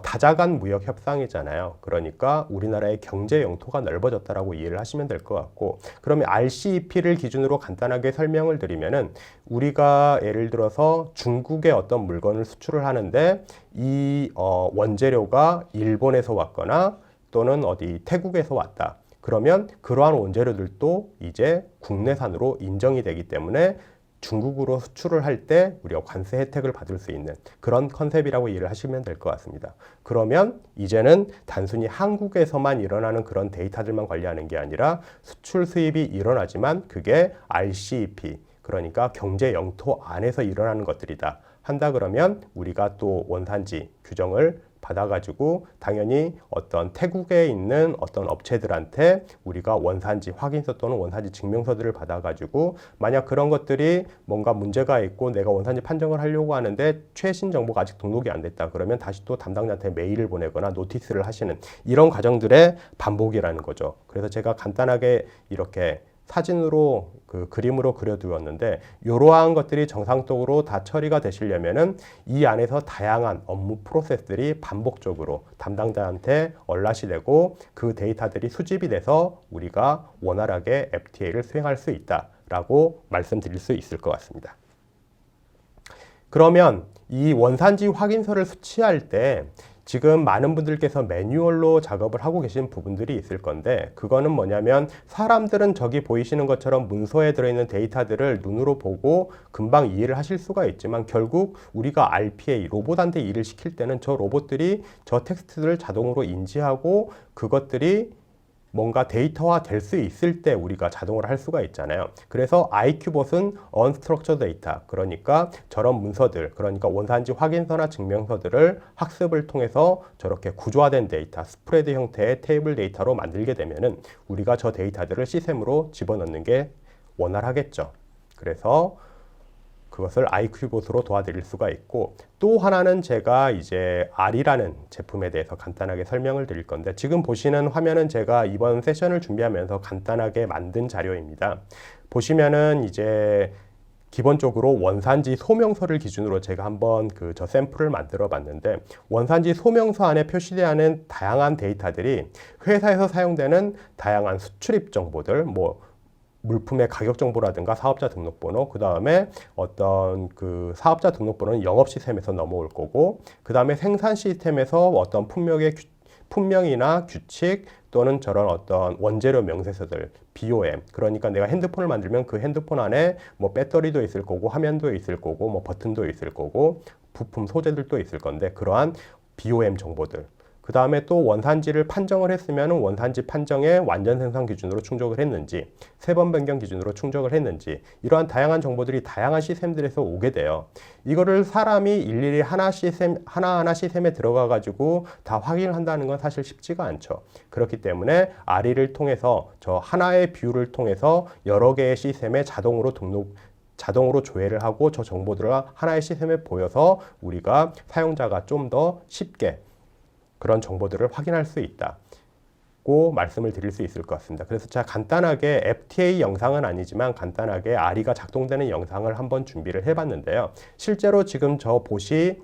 다자간 무역 협상이잖아요. 그러니까 우리나라의 경제 영토가 넓어졌다라고 이해를 하시면 될 것 같고 그러면 RCEP를 기준으로 간단하게 설명을 드리면은 우리가 예를 들어서 중국의 어떤 물건을 수출을 하는데 이 원재료가 일본에서 왔거나 또는 어디 태국에서 왔다. 그러면 그러한 원재료들도 이제 국내산으로 인정이 되기 때문에 중국으로 수출을 할 때 우리가 관세 혜택을 받을 수 있는 그런 컨셉이라고 이해를 하시면 될 것 같습니다. 그러면 이제는 단순히 한국에서만 일어나는 그런 데이터들만 관리하는 게 아니라 수출 수입이 일어나지만 그게 RCEP, 그러니까 경제 영토 안에서 일어나는 것들이다 한다 그러면 우리가 또 원산지 규정을 받아가지고 당연히 어떤 태국에 있는 어떤 업체들한테 우리가 원산지 확인서 또는 원산지 증명서들을 받아가지고 만약 그런 것들이 뭔가 문제가 있고 내가 원산지 판정을 하려고 하는데 최신 정보가 아직 등록이 안 됐다 그러면 다시 또 담당자한테 메일을 보내거나 노티스를 하시는 이런 과정들의 반복이라는 거죠. 그래서 제가 간단하게 이렇게 사진으로 그림으로 그려두었는데 이러한 것들이 정상적으로 다 처리가 되시려면은 이 안에서 다양한 업무 프로세스들이 반복적으로 담당자한테 얼라시 되고 그 데이터들이 수집이 돼서 우리가 원활하게 FTA를 수행할 수 있다라고 말씀드릴 수 있을 것 같습니다. 그러면 이 원산지 확인서를 수취할 때 지금 많은 분들께서 매뉴얼로 작업을 하고 계신 부분들이 있을 건데 그거는 뭐냐면 사람들은 저기 보이시는 것처럼 문서에 들어있는 데이터들을 눈으로 보고 금방 이해를 하실 수가 있지만 결국 우리가 RPA, 로봇한테 일을 시킬 때는 저 로봇들이 저 텍스트들을 자동으로 인지하고 그것들이 뭔가 데이터화 될 수 있을 때 우리가 자동으로 할 수가 있잖아요. 그래서 IQ봇은 Unstructured Data, 그러니까 저런 문서들, 그러니까 원산지 확인서나 증명서들을 학습을 통해서 저렇게 구조화된 데이터, 스프레드 형태의 테이블 데이터로 만들게 되면은 우리가 저 데이터들을 시스템으로 집어넣는 게 원활하겠죠. 그래서 그것을 IQ봇으로 도와드릴 수가 있고 또 하나는 제가 이제 R이라는 제품에 대해서 간단하게 설명을 드릴 건데 지금 보시는 화면은 제가 이번 세션을 준비하면서 간단하게 만든 자료입니다. 보시면은 이제 기본적으로 원산지 소명서를 기준으로 제가 한번 저 샘플을 만들어 봤는데 원산지 소명서 안에 표시되는 다양한 데이터들이 회사에서 사용되는 다양한 수출입 정보들 물품의 가격 정보라든가 사업자 등록번호, 그 다음에 어떤 사업자 등록번호는 영업 시스템에서 넘어올 거고, 그 다음에 생산 시스템에서 어떤 품명이나 규칙 또는 저런 어떤 원재료 명세서들, BOM. 그러니까 내가 핸드폰을 만들면 그 핸드폰 안에 배터리도 있을 거고, 화면도 있을 거고, 버튼도 있을 거고, 부품 소재들도 있을 건데, 그러한 BOM 정보들. 그 다음에 또 원산지를 판정을 했으면 원산지 판정에 완전 생산 기준으로 충족을 했는지, 3번 변경 기준으로 충족을 했는지, 이러한 다양한 정보들이 다양한 시스템들에서 오게 돼요. 이거를 사람이 일일이 하나하나 시스템에 들어가 가지고 다 확인을 한다는 건 사실 쉽지가 않죠. 그렇기 때문에 RE를 통해서 저 하나의 뷰를 통해서 여러 개의 시스템에 자동으로 조회를 하고 저 정보들을 하나의 시스템에 보여서 우리가 사용자가 좀 더 쉽게 그런 정보들을 확인할 수 있다고 말씀을 드릴 수 있을 것 같습니다. 그래서 제가 간단하게 FTA 영상은 아니지만 간단하게 RE가 작동되는 영상을 한번 준비를 해봤는데요. 실제로 지금 저 봇이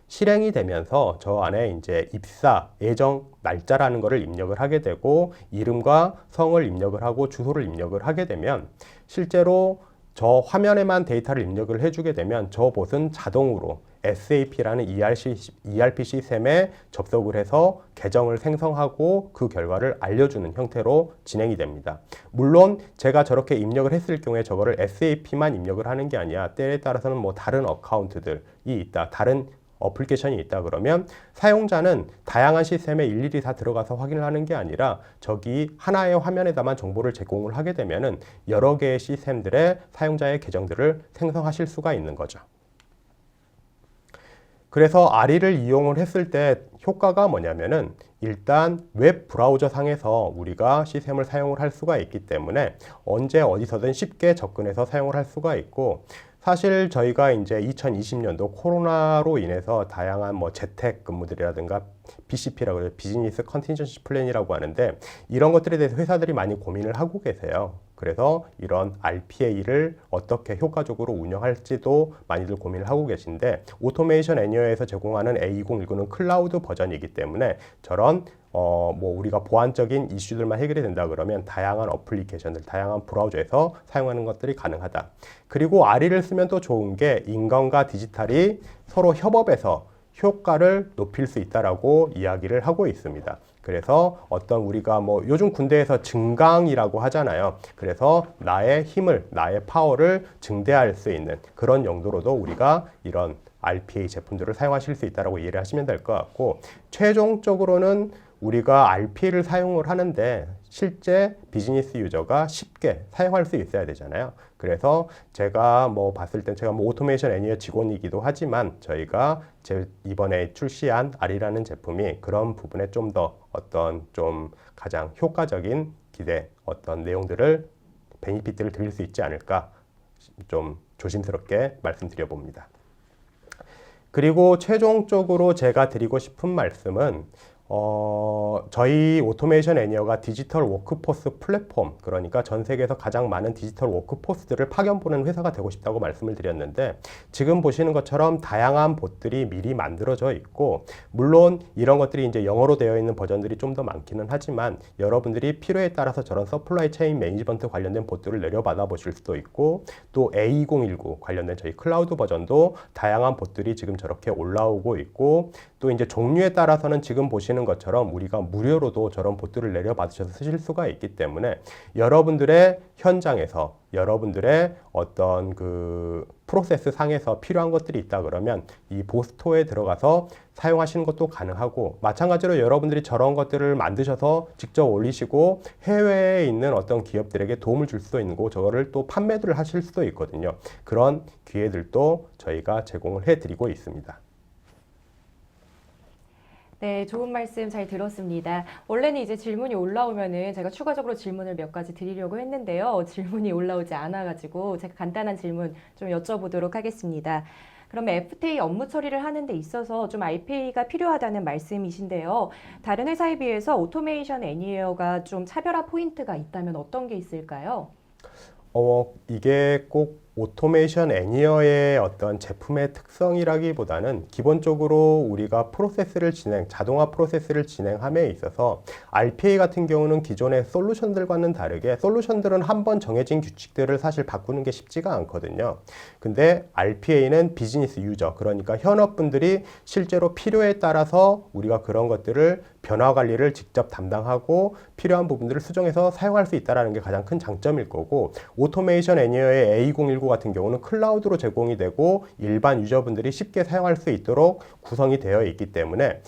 실행이 되면서 저 안에 이제 입사, 예정, 날짜라는 것을 입력을 하게 되고 이름과 성을 입력을 하고 주소를 입력을 하게 되면 실제로 저 화면에만 데이터를 입력을 해주게 되면 저 봇은 자동으로 SAP라는 ERP 시스템에 접속을 해서 계정을 생성하고 그 결과를 알려주는 형태로 진행이 됩니다. 물론 제가 저렇게 입력을 했을 경우에 저거를 SAP만 입력을 하는 게 아니라 때에 따라서는 뭐 다른 어카운트들이 있다, 다른 어플리케이션이 있다 그러면 사용자는 다양한 시스템에 일일이 다 들어가서 확인을 하는 게 아니라 저기 하나의 화면에다만 정보를 제공을 하게 되면은 여러 개의 시스템들의 사용자의 계정들을 생성하실 수가 있는 거죠. 그래서 RE를 이용을 했을 때 효과가 뭐냐면은 일단 웹 브라우저 상에서 우리가 시스템을 사용을 할 수가 있기 때문에 언제 어디서든 쉽게 접근해서 사용을 할 수가 있고 사실 저희가 이제 2020년도 코로나로 인해서 다양한 뭐 재택 근무들이라든가 BCP라고 해요. 비즈니스 컨틴전시 플랜이라고 하는데 이런 것들에 대해서 회사들이 많이 고민을 하고 계세요. 그래서 이런 RPA를 어떻게 효과적으로 운영할지도 많이들 고민을 하고 계신데 오토메이션 애니어에서 제공하는 A2019는 클라우드 버전이기 때문에 저런 뭐 우리가 보안적인 이슈들만 해결이 된다 그러면 다양한 어플리케이션들, 다양한 브라우저에서 사용하는 것들이 가능하다. 그리고 RE를 쓰면 또 좋은 게 인간과 디지털이 서로 협업해서 효과를 높일 수 있다라고 이야기를 하고 있습니다. 그래서 어떤 우리가 뭐 요즘 군대에서 증강이라고 하잖아요. 그래서 나의 힘을, 나의 파워를 증대할 수 있는 그런 용도로도 우리가 이런 RPA 제품들을 사용하실 수 있다라고 이해를 하시면 될 것 같고 최종적으로는 우리가 RPA를 사용을 하는데 실제 비즈니스 유저가 쉽게 사용할 수 있어야 되잖아요. 그래서 제가 뭐 봤을 땐 제가 뭐 오토메이션 애니어 직원이기도 하지만 저희가 이번에 출시한 RE라는 제품이 그런 부분에 좀 더 어떤 좀 가장 효과적인 어떤 내용들을 베니핏들을 드릴 수 있지 않을까 좀 조심스럽게 말씀드려 봅니다. 그리고 최종적으로 제가 드리고 싶은 말씀은 저희 오토메이션 애니어가 디지털 워크포스 플랫폼, 그러니까 전 세계에서 가장 많은 디지털 워크포스들을 파견 보는 회사가 되고 싶다고 말씀을 드렸는데 지금 보시는 것처럼 다양한 봇들이 미리 만들어져 있고 물론 이런 것들이 이제 영어로 되어 있는 버전들이 좀 더 많기는 하지만 여러분들이 필요에 따라서 저런 서플라이 체인 매니지먼트 관련된 봇들을 내려받아 보실 수도 있고 또 A2019 관련된 저희 클라우드 버전도 다양한 봇들이 지금 저렇게 올라오고 있고 또 이제 종류에 따라서는 지금 보시는 것처럼 우리가 무료로도 저런 봇들을 내려받으셔서 쓰실 수가 있기 때문에 여러분들의 현장에서 여러분들의 어떤 그 프로세스 상에서 필요한 것들이 있다 그러면 이 봇스토어에 들어가서 사용하시는 것도 가능하고 마찬가지로 여러분들이 저런 것들을 만드셔서 직접 올리시고 해외에 있는 어떤 기업들에게 도움을 줄 수도 있는 거고 저거를 또 판매를 하실 수도 있거든요. 그런 기회들도 저희가 제공을 해드리고 있습니다. 네, 좋은 말씀 잘 들었습니다. 원래는 이제 질문이 올라오면은 제가 추가적으로 질문을 몇 가지 드리려고 했는데요. 질문이 올라오지 않아가지고 제가 간단한 질문 좀 여쭤보도록 하겠습니다. 그러면 FTA 업무 처리를 하는 데 있어서 좀 RPA가 필요하다는 말씀이신데요. 다른 회사에 비해서 오토메이션 애니어가 좀 차별화 포인트가 있다면 어떤 게 있을까요? 이게 꼭 오토메이션 애니어의 어떤 제품의 특성이라기보다는 기본적으로 우리가 자동화 프로세스를 진행함에 있어서 RPA 같은 경우는 기존의 솔루션들과는 다르게 솔루션들은 한번 정해진 규칙들을 사실 바꾸는 게 쉽지가 않거든요. 근데 RPA는 비즈니스 유저, 그러니까 현업분들이 실제로 필요에 따라서 우리가 그런 것들을 변화 관리를 직접 담당하고 필요한 부분들을 수정해서 사용할 수 있다는 게 가장 큰 장점일 거고 오토메이션 애니어의 A2019 같은 경우는 클라우드로 제공이 되고 일반 유저분들이 쉽게 사용할 수 있도록 구성이 되어 있기 때문에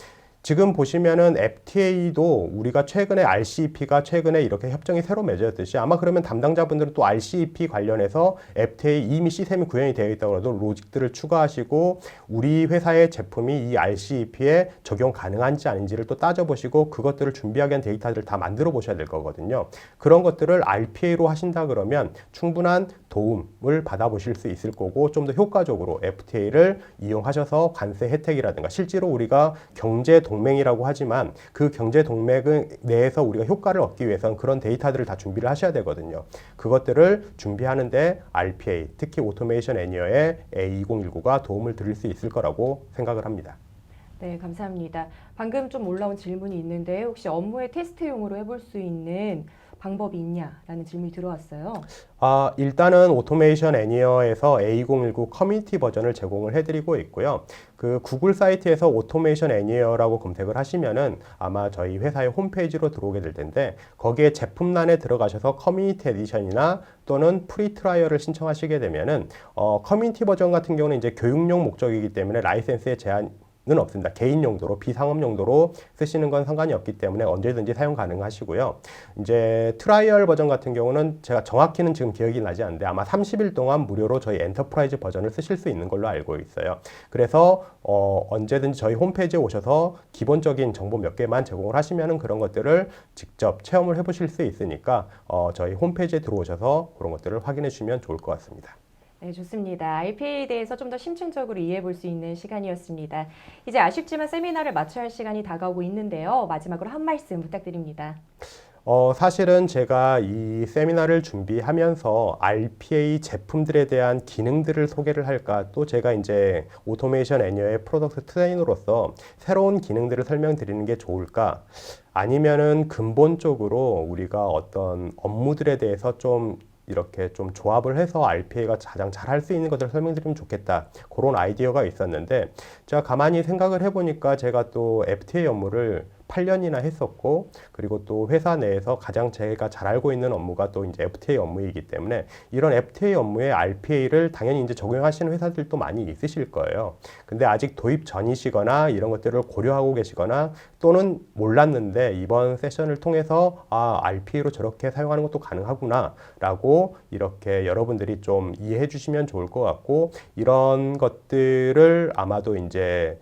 지금 보시면은 FTA도 우리가 최근에 RCEP가 최근에 이렇게 협정이 새로 맺어졌듯이 아마 그러면 담당자분들은 또 RCEP 관련해서 FTA 이미 시스템이 구현이 되어 있다고 해도 로직들을 추가하시고 우리 회사의 제품이 이 RCEP에 적용 가능한지 아닌지를 또 따져보시고 그것들을 준비하기 위한 데이터들을 다 만들어 보셔야 될 거거든요. 그런 것들을 RPA로 하신다 그러면 충분한 도움을 받아보실 수 있을 거고 좀 더 효과적으로 FTA를 이용하셔서 관세 혜택이라든가 실제로 우리가 경제 동맹이라고 하지만 그 경제 동맹 내에서 우리가 효과를 얻기 위해서는 그런 데이터들을 다 준비를 하셔야 되거든요. 그것들을 준비하는데 RPA, 특히 오토메이션 애니어의 A2019가 도움을 드릴 수 있을 거라고 생각을 합니다. 네, 감사합니다. 방금 좀 올라온 질문이 있는데 혹시 업무의 테스트용으로 해볼 수 있는 방법이 있냐라는 질문이 들어왔어요. 일단은 오토메이션 애니어에서 A2019 커뮤니티 버전을 제공을 해드리고 있고요. 그 구글 사이트에서 오토메이션 애니어라고 검색을 하시면은 아마 저희 회사의 홈페이지로 들어오게 될 텐데 거기에 제품란에 들어가셔서 커뮤니티 에디션이나 또는 프리 트라이얼을 신청하시게 되면은 커뮤니티 버전 같은 경우는 이제 교육용 목적이기 때문에 라이센스에 제한 는 없습니다. 개인 용도로 비상업 용도로 쓰시는 건 상관이 없기 때문에 언제든지 사용 가능하시고요. 이제 트라이얼 버전 같은 경우는 제가 정확히는 지금 기억이 나지 않는데 아마 30일 동안 무료로 저희 엔터프라이즈 버전을 쓰실 수 있는 걸로 알고 있어요. 그래서 언제든지 저희 홈페이지에 오셔서 기본적인 정보 몇 개만 제공을 하시면은 그런 것들을 직접 체험을 해보실 수 있으니까 저희 홈페이지에 들어오셔서 그런 것들을 확인해 주시면 좋을 것 같습니다. 네, 좋습니다. RPA에 대해서 좀 더 심층적으로 이해해 볼 수 있는 시간이었습니다. 이제 아쉽지만 세미나를 마쳐야 할 시간이 다가오고 있는데요. 마지막으로 한 말씀 부탁드립니다. 사실은 제가 이 세미나를 준비하면서 RPA 제품들에 대한 기능들을 소개를 할까, 또 제가 이제 오토메이션 애니어의 프로덕트 트레이너로서 새로운 기능들을 설명드리는 게 좋을까, 아니면은 근본적으로 우리가 어떤 업무들에 대해서 좀 이렇게 좀 조합을 해서 RPA가 가장 잘 할 수 있는 것들을 설명드리면 좋겠다. 그런 아이디어가 있었는데 제가 가만히 생각을 해보니까 제가 또 FTA 업무를 8년이나 했었고 그리고 또 회사 내에서 가장 제가 잘 알고 있는 업무가 또 이제 FTA 업무이기 때문에 이런 FTA 업무에 RPA를 당연히 이제 적용하시는 회사들도 많이 있으실 거예요. 근데 아직 도입 전이시거나 이런 것들을 고려하고 계시거나 또는 몰랐는데 이번 세션을 통해서 RPA로 저렇게 사용하는 것도 가능하구나 라고 이렇게 여러분들이 좀 이해해 주시면 좋을 것 같고 이런 것들을 아마도 이제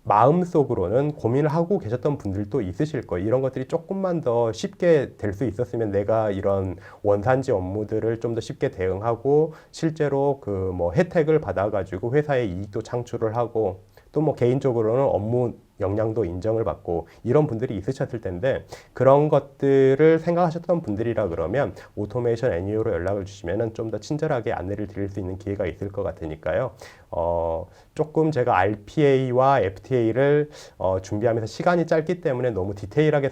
마음속으로는 고민을 하고 계셨던 분들도 있으실 거예요. 이런 것들이 조금만 더 쉽게 될 수 있었으면 내가 이런 원산지 업무들을 좀 더 쉽게 대응하고 실제로 그 뭐 혜택을 받아가지고 회사에 이익도 창출을 하고 또 뭐 개인적으로는 업무 역량도 인정을 받고 이런 분들이 있으셨을 텐데 그런 것들을 생각하셨던 분들이라 그러면 오토메이션 애니어로 연락을 주시면은 좀 더 친절하게 안내를 드릴 수 있는 기회가 있을 것 같으니까요. 조금 제가 RPA와 FTA를 준비하면서 시간이 짧기 때문에 너무 디테일하게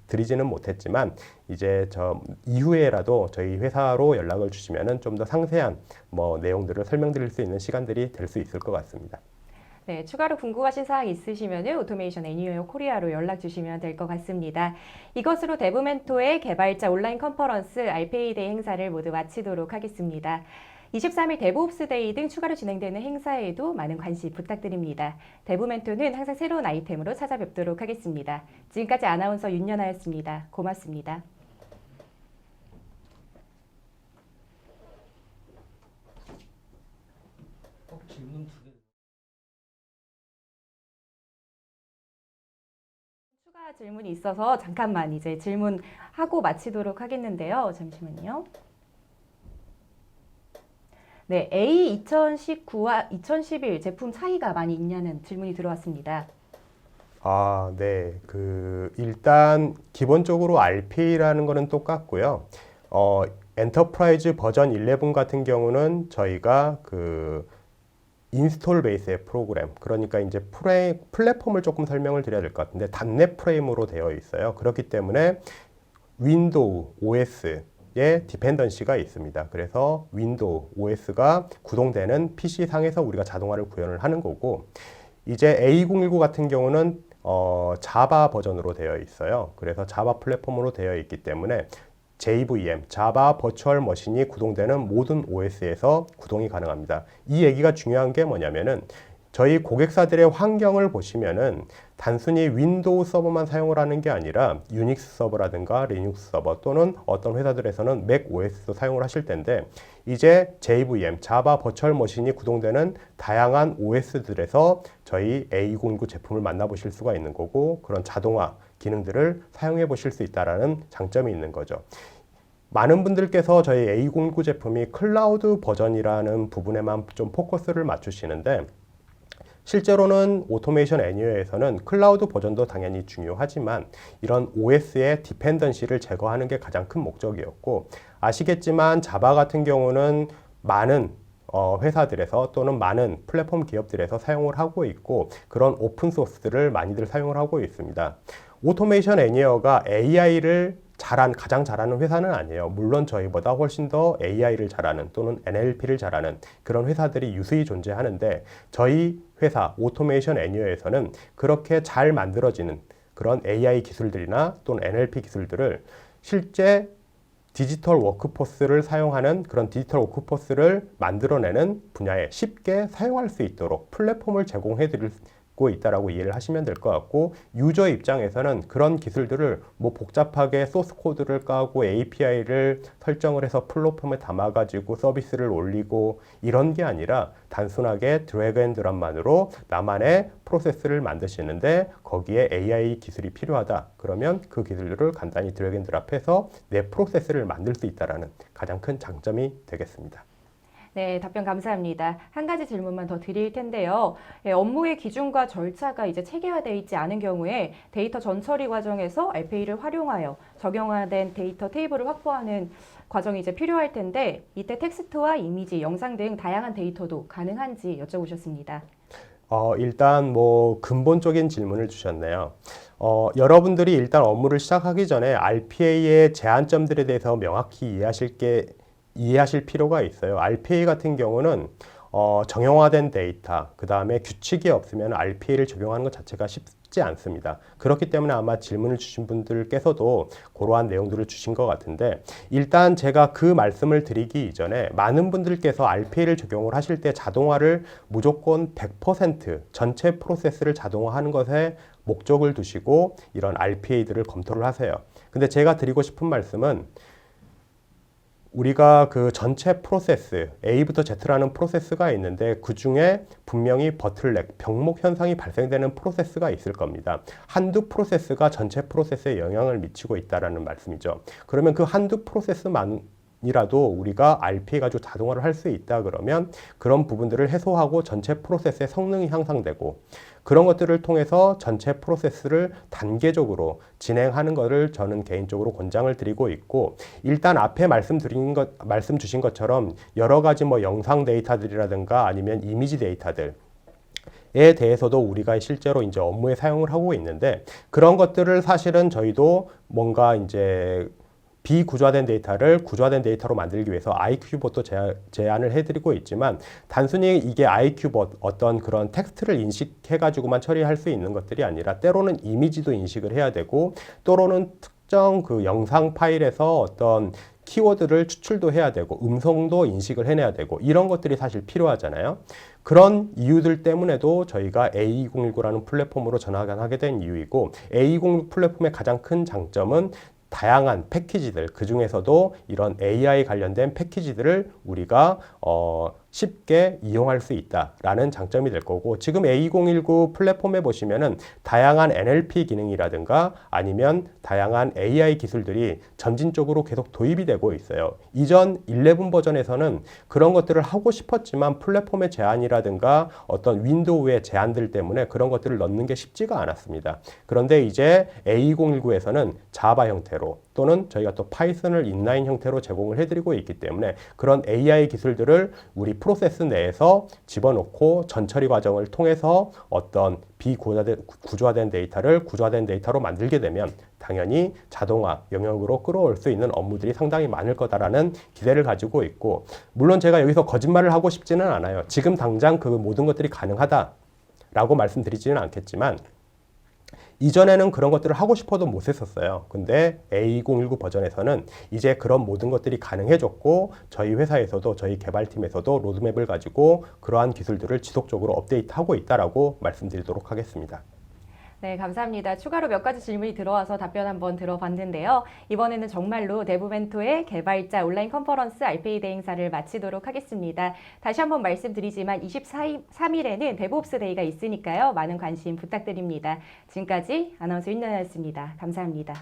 드리지는 못했지만 이제 저 이후에라도 저희 회사로 연락을 주시면은 좀 더 상세한 뭐 내용들을 설명드릴 수 있는 시간들이 될 수 있을 것 같습니다. 네, 추가로 궁금하신 사항 있으시면 오토메이션 애니어 코리아로 연락 주시면 될 것 같습니다. 이것으로 데브멘토의 개발자 온라인 컨퍼런스 RPA 데이 행사를 모두 마치도록 하겠습니다. 23일 데브옵스 데이 등 추가로 진행되는 행사에도 많은 관심 부탁드립니다. 데브멘토는 항상 새로운 아이템으로 찾아뵙도록 하겠습니다. 지금까지 아나운서 윤연아였습니다. 고맙습니다. 질문 두 개. 추가 질문이 있어서 잠깐만 이제 질문하고 마치도록 하겠는데요. 잠시만요. 네, A 2019와 2011 제품 차이가 많이 있냐는 질문이 들어왔습니다. 네. 일단 기본적으로 RPA라는 거는 똑같고요. 엔터프라이즈 버전 11 같은 경우는 저희가 인스톨 베이스의 프로그램, 그러니까 이제 플랫폼을 조금 설명을 드려야 될 것 같은데 .NET 프레임으로 되어 있어요. 그렇기 때문에 윈도우 OS에 디펜던시가 있습니다. 그래서 윈도우 OS가 구동되는 PC 상에서 우리가 자동화를 구현을 하는 거고 이제 A2019 같은 경우는 자바 버전으로 되어 있어요. 그래서 자바 플랫폼으로 되어 있기 때문에 JVM, 자바 버추얼 머신이 구동되는 모든 OS에서 구동이 가능합니다. 이 얘기가 중요한 게 뭐냐면은 저희 고객사들의 환경을 보시면은 단순히 윈도우 서버만 사용을 하는 게 아니라 유닉스 서버라든가 리눅스 서버 또는 어떤 회사들에서는 맥 OS도 사용을 하실 텐데 이제 JVM, 자바 버추얼 머신이 구동되는 다양한 OS들에서 저희 A209 제품을 만나보실 수가 있는 거고 그런 자동화 기능들을 사용해 보실 수 있다는 장점이 있는 거죠. 많은 분들께서 저희 A209 제품이 클라우드 버전이라는 부분에만 좀 포커스를 맞추시는데 실제로는 오토메이션 애니어에서는 클라우드 버전도 당연히 중요하지만 이런 OS의 디펜던시를 제거하는 게 가장 큰 목적이었고 아시겠지만 자바 같은 경우는 많은 회사들에서 또는 많은 플랫폼 기업들에서 사용을 하고 있고 그런 오픈소스들을 많이들 사용을 하고 있습니다. 오토메이션 애니어가 AI를 가장 잘하는 회사는 아니에요. 물론 저희보다 훨씬 더 AI를 잘하는 또는 NLP를 잘하는 그런 회사들이 유수히 존재하는데 저희 회사 오토메이션 애니어에서는 그렇게 잘 만들어지는 그런 AI 기술들이나 또는 NLP 기술들을 실제 디지털 워크포스를 사용하는 그런 디지털 워크포스를 만들어내는 분야에 쉽게 사용할 수 있도록 플랫폼을 제공해 드리고 있다라고 이해를 하시면 될 것 같고 유저 입장에서는 그런 기술들을 뭐 복잡하게 소스 코드를 까고 API를 설정을 해서 플랫폼에 담아가지고 서비스를 올리고 이런 게 아니라 단순하게 드래그 앤 드랍만으로 나만의 프로세스를 만드시는데 거기에 AI 기술이 필요하다. 그러면 그 기술들을 간단히 드래그 앤 드랍해서 내 프로세스를 만들 수 있다는 가장 큰 장점이 되겠습니다. 네, 답변 감사합니다. 한 가지 질문만 더 드릴 텐데요. 업무의 기준과 절차가 이제 체계화되어 있지 않은 경우에 데이터 전처리 과정에서 RPA를 활용하여 적용화된 데이터 테이블을 확보하는 과정이 이제 필요할 텐데 이때 텍스트와 이미지, 영상 등 다양한 데이터도 가능한지 여쭤보셨습니다. 일단 뭐 근본적인 질문을 주셨네요. 여러분들이 일단 업무를 시작하기 전에 RPA의 제한점들에 대해서 명확히 이해하실 필요가 있어요. RPA 같은 경우는 정형화된 데이터, 그 다음에 규칙이 없으면 RPA를 적용하는 것 자체가 쉽지 않습니다. 그렇기 때문에 아마 질문을 주신 분들께서도 그러한 내용들을 주신 것 같은데 일단 제가 그 말씀을 드리기 이전에 많은 분들께서 RPA를 적용을 하실 때 자동화를 무조건 100% 전체 프로세스를 자동화하는 것에 목적을 두시고 이런 RPA들을 검토를 하세요. 근데 제가 드리고 싶은 말씀은 우리가 그 전체 프로세스 A부터 Z라는 프로세스가 있는데 그 중에 분명히 버틀넥, 병목 현상이 발생되는 프로세스가 있을 겁니다. 한두 프로세스가 전체 프로세스에 영향을 미치고 있다는 말씀이죠. 그러면 그 한두 프로세스만이라도 우리가 RPA 가지고 자동화를 할 수 있다 그러면 그런 부분들을 해소하고 전체 프로세스의 성능이 향상되고 그런 것들을 통해서 전체 프로세스를 단계적으로 진행하는 것을 저는 개인적으로 권장을 드리고 있고 일단 앞에 말씀 주신 것처럼 여러 가지 뭐 영상 데이터들이라든가 아니면 이미지 데이터들 에 대해서도 우리가 실제로 이제 업무에 사용을 하고 있는데 그런 것들을 사실은 저희도 뭔가 이제 비구조화된 데이터를 구조화된 데이터로 만들기 위해서 IQ봇도 제안을 해드리고 있지만 단순히 이게 IQ봇 어떤 그런 텍스트를 인식해가지고만 처리할 수 있는 것들이 아니라 때로는 이미지도 인식을 해야 되고 때로는 특정 그 영상 파일에서 어떤 키워드를 추출도 해야 되고 음성도 인식을 해내야 되고 이런 것들이 사실 필요하잖아요. 그런 이유들 때문에도 저희가 A2019라는 플랫폼으로 전환하게 된 이유이고 A20 플랫폼의 가장 큰 장점은 다양한 패키지들, 그 중에서도 이런 AI 관련된 패키지들을 우리가 쉽게 이용할 수 있다라는 장점이 될 거고 지금 A2019 플랫폼에 보시면은 다양한 NLP 기능이라든가 아니면 다양한 AI 기술들이 점진적으로 계속 도입이 되고 있어요. 이전 11 버전에서는 그런 것들을 하고 싶었지만 플랫폼의 제한이라든가 어떤 윈도우의 제한들 때문에 그런 것들을 넣는 게 쉽지가 않았습니다. 그런데 이제 A2019에서는 자바 형태로 또는 저희가 또 파이썬을 인라인 형태로 제공을 해드리고 있기 때문에 그런 AI 기술들을 우리 프로세스 내에서 집어넣고 전처리 과정을 통해서 어떤 비구조화된 데이터를 구조화된 데이터로 만들게 되면 당연히 자동화 영역으로 끌어올 수 있는 업무들이 상당히 많을 거다라는 기대를 가지고 있고 물론 제가 여기서 거짓말을 하고 싶지는 않아요. 지금 당장 그 모든 것들이 가능하다라고 말씀드리지는 않겠지만 이전에는 그런 것들을 하고 싶어도 못 했었어요. 근데 A2019 버전에서는 이제 그런 모든 것들이 가능해졌고 저희 회사에서도 저희 개발팀에서도 로드맵을 가지고 그러한 기술들을 지속적으로 업데이트하고 있다라고 말씀드리도록 하겠습니다. 네, 감사합니다. 추가로 몇 가지 질문이 들어와서 답변 한번 들어봤는데요. 이번에는 정말로 데브멘토의 개발자 온라인 컨퍼런스 RPA 대행사를 마치도록 하겠습니다. 다시 한번 말씀드리지만 23일에는 데브옵스 데이가 있으니까요. 많은 관심 부탁드립니다. 지금까지 아나운서 윤나나였습니다. 감사합니다.